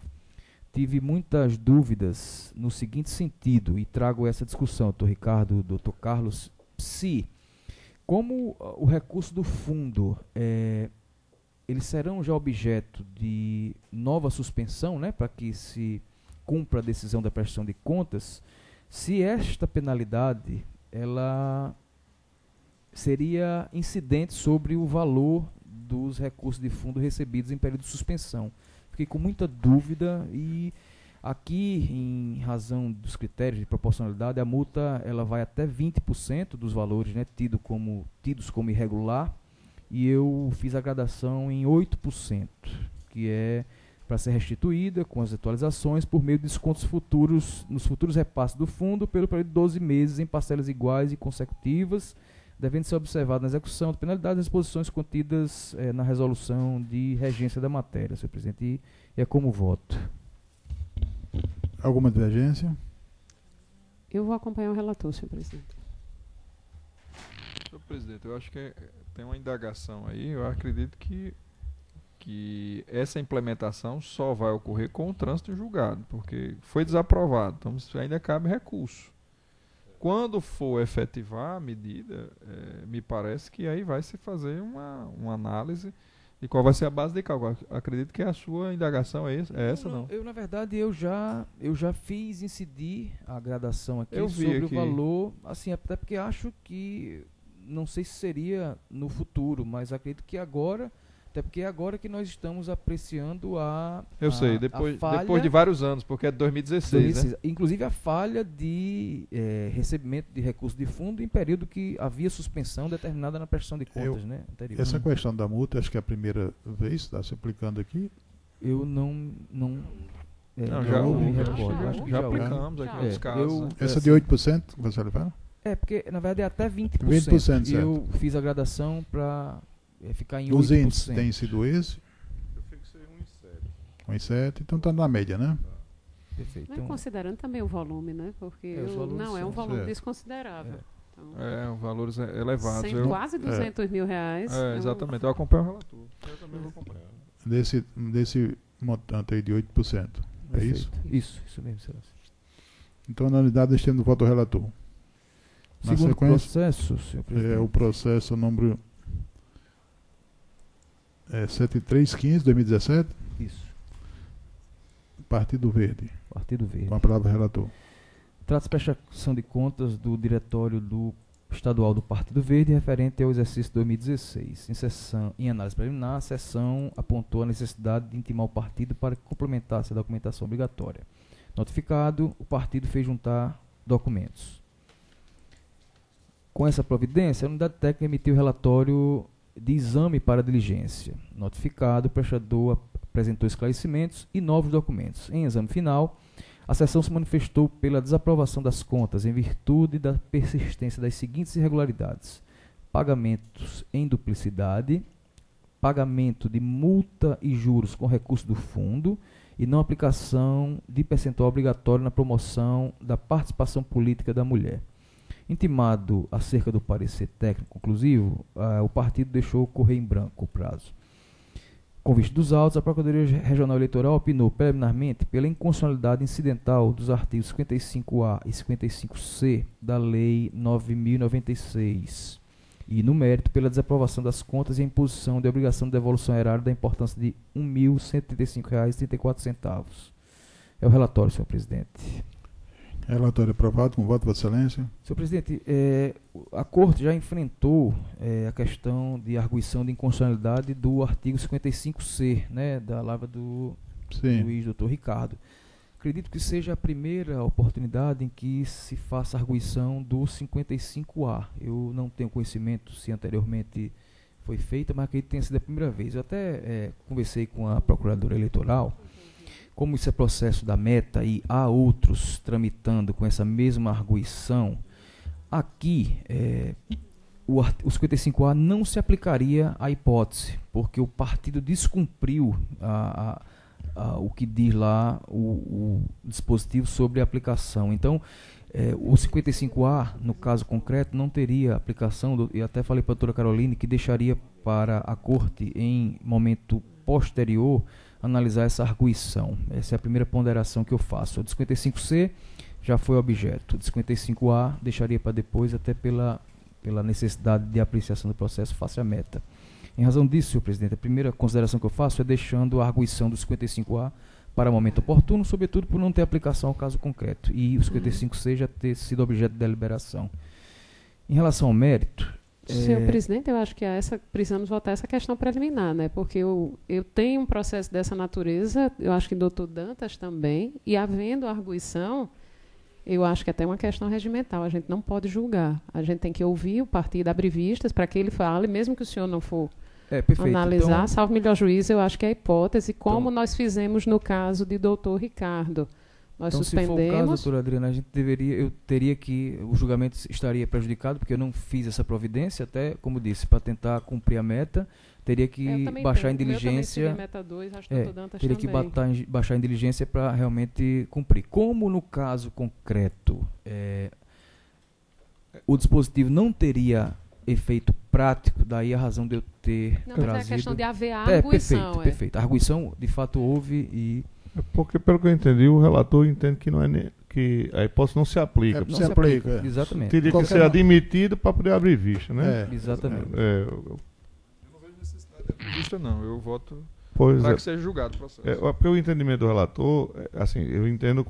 tive muitas dúvidas no seguinte sentido, e trago essa discussão, doutor Ricardo, doutor Carlos, como o recurso do fundo, eles serão já objeto de nova suspensão, né, para que se cumpra a decisão da prestação de contas, se esta penalidade ela seria incidente sobre o valor dos recursos de fundo recebidos em período de suspensão. Fiquei com muita dúvida e aqui, em razão dos critérios de proporcionalidade, a multa ela vai até 20% dos valores, né, tidos como irregular, e eu fiz a gradação em 8%, que é para ser restituída com as atualizações por meio de descontos futuros nos futuros repasses do fundo pelo período de 12 meses em parcelas iguais e consecutivas, devendo ser observado na execução de penalidades as disposições contidas na resolução de regência da matéria, senhor presidente, e é como voto. Alguma divergência? Eu vou acompanhar o relator, senhor presidente. Senhor presidente, eu acho que tem uma indagação aí, eu acredito que essa implementação só vai ocorrer com o trânsito em julgado, porque foi desaprovado, então ainda cabe recurso. Quando for efetivar a medida, me parece que aí vai se fazer uma análise de qual vai ser a base de cálculo. Acredito que a sua indagação é essa, não? Na verdade, eu já fiz incidir a gradação aqui eu vi sobre aqui o valor, assim, até porque acho que, não sei se seria no futuro, mas acredito que agora, até porque é agora que nós estamos apreciando depois de vários anos, porque é de 2016, né? Inclusive a falha de recebimento de recursos de fundo em período que havia suspensão determinada na prestação de contas, né? Anterior. Essa questão da multa, acho que é a primeira vez que está se aplicando aqui. Eu não me recordo. Acho que já aplicamos aqui nos casos. Né? Essa de 8%, você fala? Porque na verdade é até 20%. 20%, eu fiz a gradação para ficar em 8%. Os índices têm sido esse? Eu fixei 1,7. 1,7, então está na média, né? Perfeito. Mas considerando também o volume, né? Porque não é um volume desconsiderável. Então, valores elevados. Quase 200 mil reais. Exatamente, eu acompanho o relator. Eu também vou acompanhar. Desse montante aí de 8%. É isso? Isso mesmo, senhor. Então, analisado, estendo o voto do relator. Na segundo sequência, processo, senhor presidente. É o processo número 7315, 2017. Isso. Partido Verde. Partido Verde. Com a palavra, relator. Trata-se de prestação de contas do Diretório Estadual do Partido Verde referente ao exercício 2016. Em análise preliminar, a sessão apontou a necessidade de intimar o partido para que complementasse a documentação obrigatória. Notificado, o partido fez juntar documentos. Com essa providência, a unidade técnica emitiu relatório de exame para diligência. Notificado, o prestador apresentou esclarecimentos e novos documentos. Em exame final, a sessão se manifestou pela desaprovação das contas em virtude da persistência das seguintes irregularidades: pagamentos em duplicidade, pagamento de multa e juros com recurso do fundo e não aplicação de percentual obrigatório na promoção da participação política da mulher. Intimado acerca do parecer técnico conclusivo, o partido deixou correr em branco o prazo. Com vista dos autos, a Procuradoria Regional Eleitoral opinou preliminarmente pela inconstitucionalidade incidental dos artigos 55A e 55C da Lei 9.096 e, no mérito, pela desaprovação das contas e a imposição de obrigação de devolução erária da importância de R$ 1.135,34. É o relatório, senhor presidente. Relatório aprovado, com voto, Vossa Excelência. Senhor presidente, a Corte já enfrentou a questão de arguição de inconstitucionalidade do artigo 55C, né, da lavra do juiz doutor Ricardo. Acredito que seja a primeira oportunidade em que se faça arguição do 55A. Eu não tenho conhecimento se anteriormente foi feita, mas acredito que tenha sido a primeira vez. Eu até conversei com a Procuradora Eleitoral. Como isso é processo da meta e há outros tramitando com essa mesma arguição, aqui o 55A não se aplicaria à hipótese, porque o partido descumpriu o que diz lá o dispositivo sobre a aplicação. Então, o 55A, no caso concreto, não teria aplicação, e até falei para a doutora Caroline que deixaria para a Corte, em momento posterior, analisar essa arguição. Essa é a primeira ponderação que eu faço. O de 55C já foi objeto. O de 55A deixaria para depois, até pela necessidade de apreciação do processo face à meta. Em razão disso, senhor presidente, a primeira consideração que eu faço é deixando a arguição do 55A para momento oportuno, sobretudo por não ter aplicação ao caso concreto, e o 55C já ter sido objeto de deliberação. Em relação ao mérito... Senhor presidente, eu acho que precisamos votar essa questão preliminar, né? Porque eu tenho um processo dessa natureza, eu acho que o doutor Dantas também, e havendo arguição, eu acho que até uma questão regimental, a gente não pode julgar. A gente tem que ouvir o partido, abrir vistas para que ele fale, mesmo que o senhor não for perfeito. analisar, Então, salvo melhor juízo, eu acho que é a hipótese, como Então- nós fizemos no caso de doutor Ricardo. Nós então, se for o caso, suspendemos. doutora Adriana, eu teria que, o julgamento estaria prejudicado, porque eu não fiz essa providência, até, como disse, para tentar cumprir a meta, teria que Eu também baixar em tenho. Eu também segui diligência. a meta 2, acho que o doutor Dantas Teria que também. baixar em diligência para realmente cumprir. Como no caso concreto, o dispositivo não teria efeito prático, daí a razão de eu ter Não, mas é a trazido. questão de haver a arguição. Perfeito. A arguição, de fato, houve e É porque, pelo que eu entendi, o relator entende que não é que a hipótese não se aplica. Não se aplica. Exatamente. Teria que Qualquer ser uma. admitido para poder abrir vista, né? É. Exatamente. Eu não vejo necessidade de abrir vista, não. Eu voto Pois para é. que seja julgado o processo. Porque o entendimento do relator, assim, eu entendo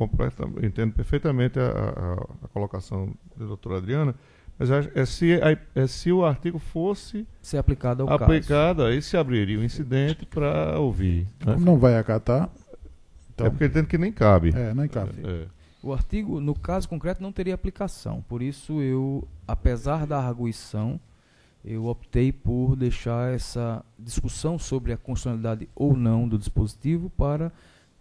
perfeitamente a colocação da doutora Adriana, mas se o artigo fosse Ser aplicado ao caso. aplicado, aí se abriria o incidente para ouvir. Né? Como não vai acatar, então, É porque ele entende que nem cabe. nem cabe. O artigo, no caso concreto, não teria aplicação. Por isso, eu, apesar da arguição, eu optei por deixar essa discussão sobre a constitucionalidade ou não do dispositivo para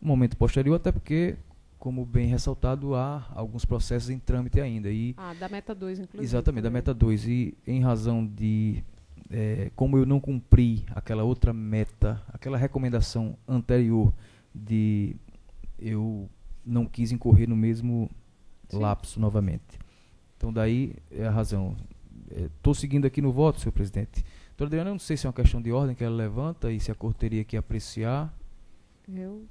um momento posterior, até porque, como bem ressaltado, há alguns processos em trâmite ainda. E, Da meta 2, inclusive. exatamente, da também. meta 2. E em razão de, como eu não cumpri aquela outra meta, aquela recomendação anterior de eu não quis incorrer no mesmo lapso novamente. Então daí é a razão. Estou seguindo aqui no voto, senhor presidente. Doutora Adriana, eu não sei se é uma questão de ordem que ela levanta e se a corte teria que apreciar. Não.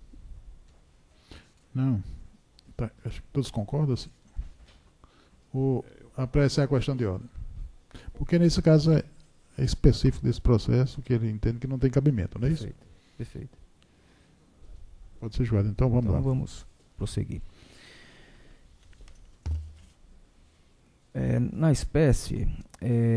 Tá, acho que todos concordam. Assim. Apreciar a questão de ordem. Porque nesse caso é específico desse processo que ele entende que não tem cabimento, não é isso? Perfeito. Pode ser julgado. Então vamos lá. Vamos prosseguir. Na espécie,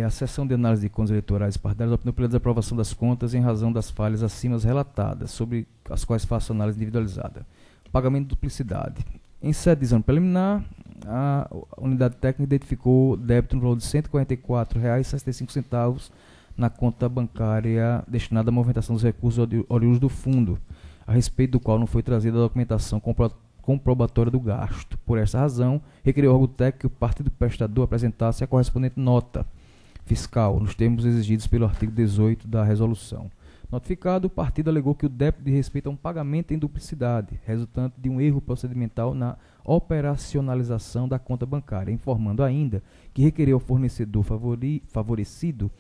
a sessão de análise de contas eleitorais partidárias optou pela desaprovação das contas em razão das falhas acima relatadas, sobre as quais faço análise individualizada. Pagamento de duplicidade. Em sede de exame preliminar, a unidade técnica identificou débito no valor de R$ 144,65 na conta bancária destinada à movimentação dos recursos oriundos do fundo, a respeito do qual não foi trazida a documentação comprobatória do gasto. Por essa razão, requeriu ao órgão técnico que o partido prestador apresentasse a correspondente nota fiscal, nos termos exigidos pelo artigo 18 da resolução. Notificado, o partido alegou que o débito diz respeito a um pagamento em duplicidade, resultante de um erro procedimental na operacionalização da conta bancária, informando ainda que requeriu ao fornecedor favorecido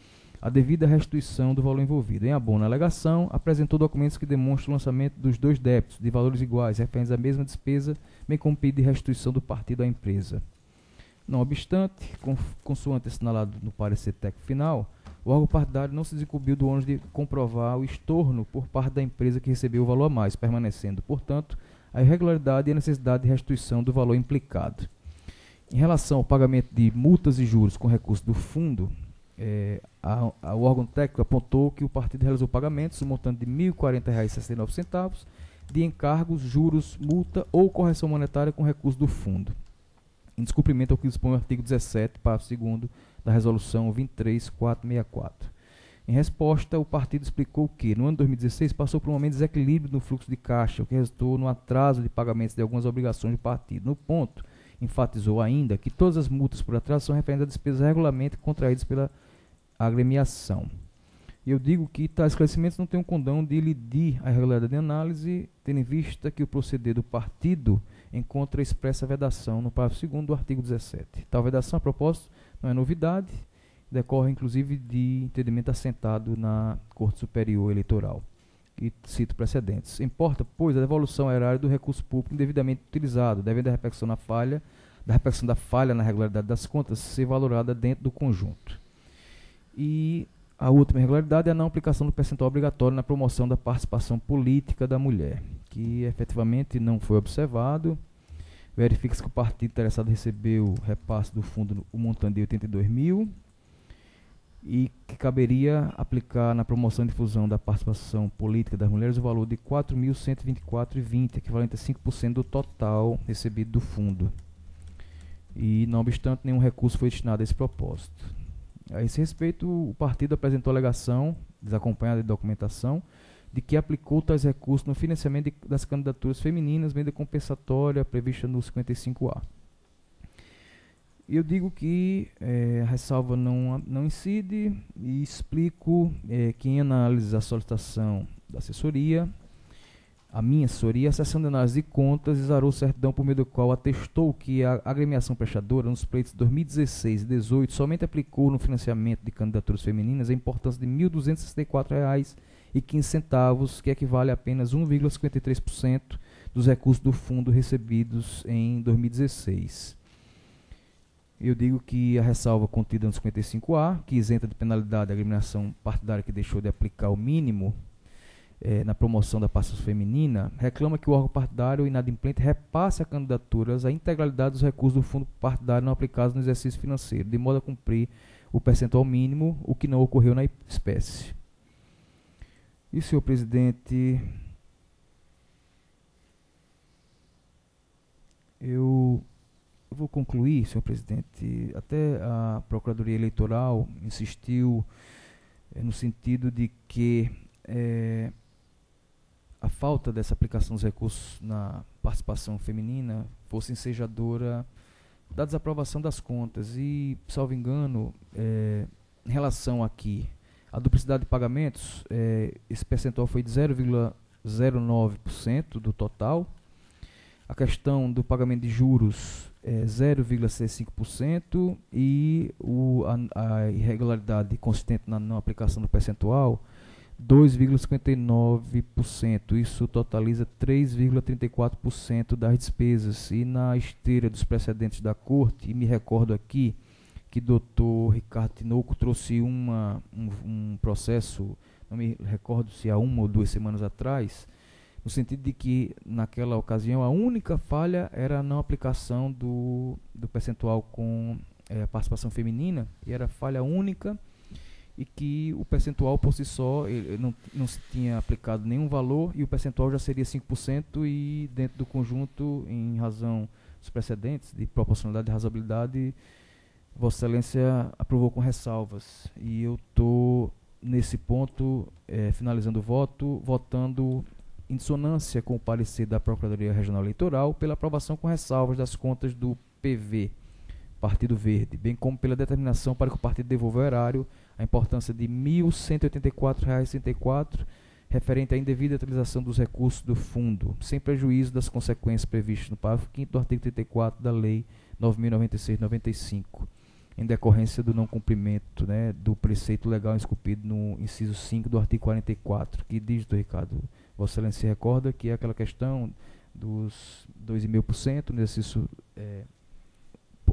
a devida restituição do valor envolvido. Em abono à alegação, apresentou documentos que demonstram o lançamento dos dois débitos de valores iguais, referentes à mesma despesa, bem como pedido de restituição do partido à empresa. Não obstante, consoante assinalado no parecer técnico final, o órgão partidário não se desincumbiu do ônus de comprovar o estorno por parte da empresa que recebeu o valor a mais, permanecendo, portanto, a irregularidade e a necessidade de restituição do valor implicado. Em relação ao pagamento de multas e juros com recurso do fundo, o órgão técnico apontou que o partido realizou pagamentos no montante de R$ 1.040,69 de encargos, juros, multa ou correção monetária com recurso do fundo, em descumprimento ao que dispõe o artigo 17, parágrafo 2º da Resolução 23464. Em resposta, o partido explicou que, no ano de 2016, passou por um momento de desequilíbrio no fluxo de caixa, o que resultou no atraso de pagamentos de algumas obrigações do partido. No ponto, enfatizou ainda que todas as multas por atraso são referentes a despesas regularmente contraídas pela agremiação. E eu digo que tais esclarecimentos não têm um condão de elidir a irregularidade de análise, tendo em vista que o proceder do partido encontra expressa vedação no parágrafo 2º do artigo 17. Tal vedação, a propósito, não é novidade, decorre inclusive de entendimento assentado na Corte Superior Eleitoral. E cito precedentes. Importa, pois, a devolução erária do recurso público indevidamente utilizado, devendo a repercussão da falha na regularidade das contas ser valorada dentro do conjunto. E a última irregularidade é a não aplicação do percentual obrigatório na promoção da participação política da mulher, que efetivamente não foi observado. Verifica-se que o partido interessado recebeu o repasse do fundo, o montante de 82 mil, e que caberia aplicar na promoção e difusão da participação política das mulheres o valor de R$ 4.124,20, equivalente a 5% do total recebido do fundo. E, não obstante, nenhum recurso foi destinado a esse propósito. A esse respeito, o partido apresentou alegação desacompanhada de documentação, de que aplicou tais recursos no financiamento das candidaturas femininas, medida compensatória prevista no 55A. Eu digo que a ressalva não incide e explico que em análise da solicitação da assessoria, a minha assessoria, a seção de análise de contas exarou certidão por meio do qual atestou que a agremiação prestadora nos pleitos de 2016 e 2018 somente aplicou no financiamento de candidaturas femininas a importância de R$ 1.264,15, que equivale a apenas 1,53% dos recursos do fundo recebidos em 2016. Eu digo que a ressalva contida no 55A, que isenta de penalidade a agremiação partidária que deixou de aplicar o mínimo na promoção da participação feminina, reclama que o órgão partidário inadimplente repasse a candidaturas a integralidade dos recursos do fundo partidário não aplicados no exercício financeiro, de modo a cumprir o percentual mínimo, o que não ocorreu na espécie. E, senhor presidente, eu vou concluir, senhor presidente. Até a Procuradoria Eleitoral insistiu no sentido de que a falta dessa aplicação dos recursos na participação feminina fosse ensejadora da desaprovação das contas. E, salvo engano, em relação aqui à duplicidade de pagamentos, esse percentual foi de 0,09% do total. A questão do pagamento de juros é 0,65% e a irregularidade consistente na não aplicação do percentual 2,59%. Isso totaliza 3,34% das despesas. E na esteira dos precedentes da Corte, e me recordo aqui que Dr. Ricardo Tinoco trouxe um processo, não me recordo se há 1 ou 2 semanas atrás, no sentido de que, naquela ocasião, a única falha era a não aplicação do percentual com a participação feminina, e era falha única, e que o percentual por si só não se tinha aplicado nenhum valor, e o percentual já seria 5%, e dentro do conjunto, em razão dos precedentes de proporcionalidade e razoabilidade, Vossa Excelência aprovou com ressalvas. E eu estou, nesse ponto, finalizando o voto, votando em dissonância com o parecer da Procuradoria Regional Eleitoral pela aprovação com ressalvas das contas do PV, Partido Verde, bem como pela determinação para que o partido devolva ao erário a importância de R$ 1.184,34, referente à indevida utilização dos recursos do fundo, sem prejuízo das consequências previstas no parágrafo 5º do artigo 34 da Lei 9.096/95, em decorrência do não cumprimento, do preceito legal esculpido no inciso 5 do artigo 44, que diz, doutor Ricardo, Vossa Excelência se recorda que é aquela questão dos 2,5% no exercício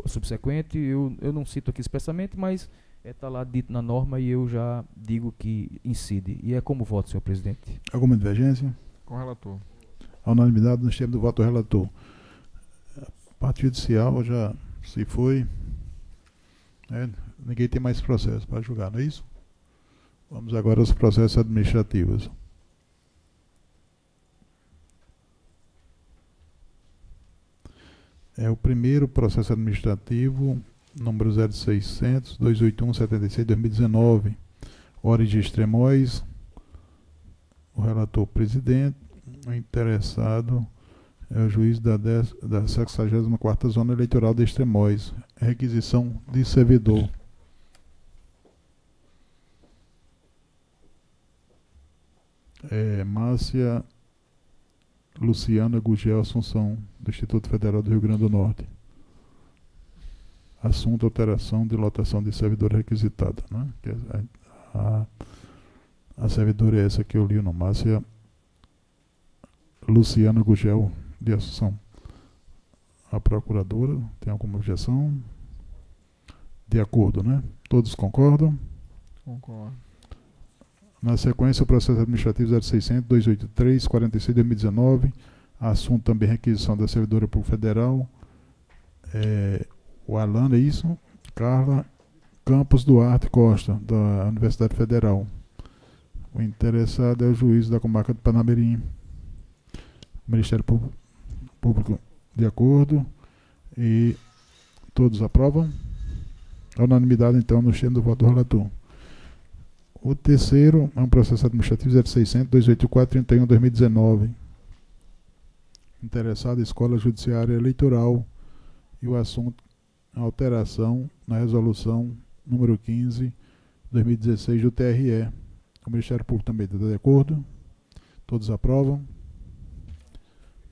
subsequente. Eu não cito aqui expressamente, mas está lá dito na norma e eu já digo que incide. E é como voto, senhor presidente. Alguma divergência? Com o relator. A unanimidade nos termos do voto do relator. A parte judicial já se foi. Ninguém tem mais processo para julgar, não é isso? Vamos agora aos processos administrativos. O primeiro processo administrativo, número 0600-281-76-2019, Origem Extremóis, o relator presidente, o interessado é o juiz da 64ª Zona Eleitoral de Extremóis, requisição de servidor. Márcia Luciana Gugel Assunção, do Instituto Federal do Rio Grande do Norte. Assunto: alteração de lotação de servidora requisitada. A servidora é essa que eu li, não? Márcia Luciana Gugel de Assunção. A procuradora tem alguma objeção? De acordo, né? Todos concordam? Concordo. Na sequência, o processo administrativo 0600-283-46-2019, assunto também requisição da servidora pública federal, o Alan, é isso? Carla Campos Duarte Costa, da Universidade Federal. O interessado é o juiz da comarca de Panamirim. O Ministério Público de acordo. E todos aprovam? A unanimidade, então, no termo do voto do relator. O terceiro é um processo administrativo 0600-284-31-2019. Interessado, Escola Judiciária Eleitoral. E o assunto, a alteração na resolução número 15, 2016 do TRE. O Ministério Público também está de acordo. Todos aprovam.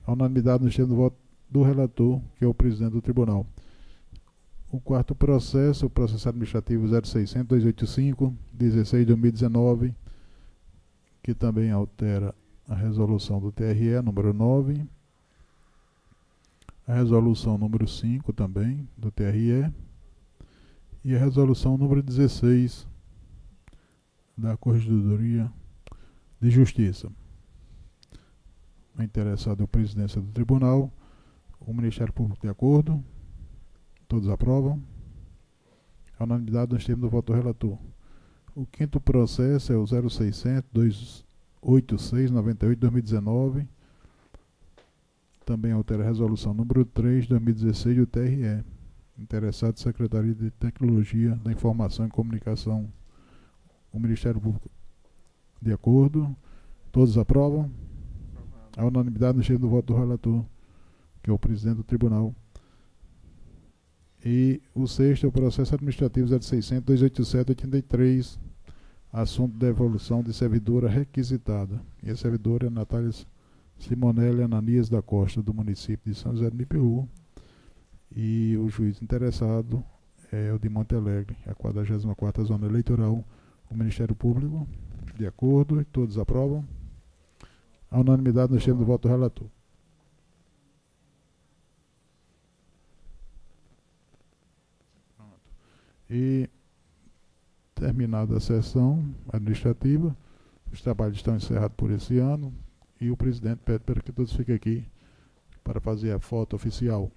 A unanimidade nos termos do voto do relator, que é o presidente do tribunal. O quarto processo, o processo administrativo 0600-285, 16/2019, que também altera a resolução do TRE, número 9, a resolução número 5 também, do TRE, e a resolução número 16, da Corregedoria de Justiça. O interessado é a presidência do tribunal, o Ministério Público de acordo, todos aprovam. A unanimidade nós temos do voto do relator. O quinto processo é o 0600-286-98-2019. Também altera a resolução número 3, 2016 do TRE. Interessado, Secretaria de Tecnologia da Informação e Comunicação. O Ministério Público de acordo. Todos aprovam. A unanimidade nós temos do voto do relator, que é o presidente do tribunal. E o sexto é o processo administrativo 0600-287-83, assunto de devolução de servidora requisitada. E a servidora é Natália Simonelli Ananias da Costa, do município de São José do Mipiú. E o juiz interessado é o de Monte Alegre, a 44ª Zona Eleitoral, o Ministério Público, de acordo, e todos aprovam. A unanimidade nós temos do voto do relator. E, terminada a sessão administrativa, os trabalhos estão encerrados por esse ano e o presidente pede para que todos fiquem aqui para fazer a foto oficial.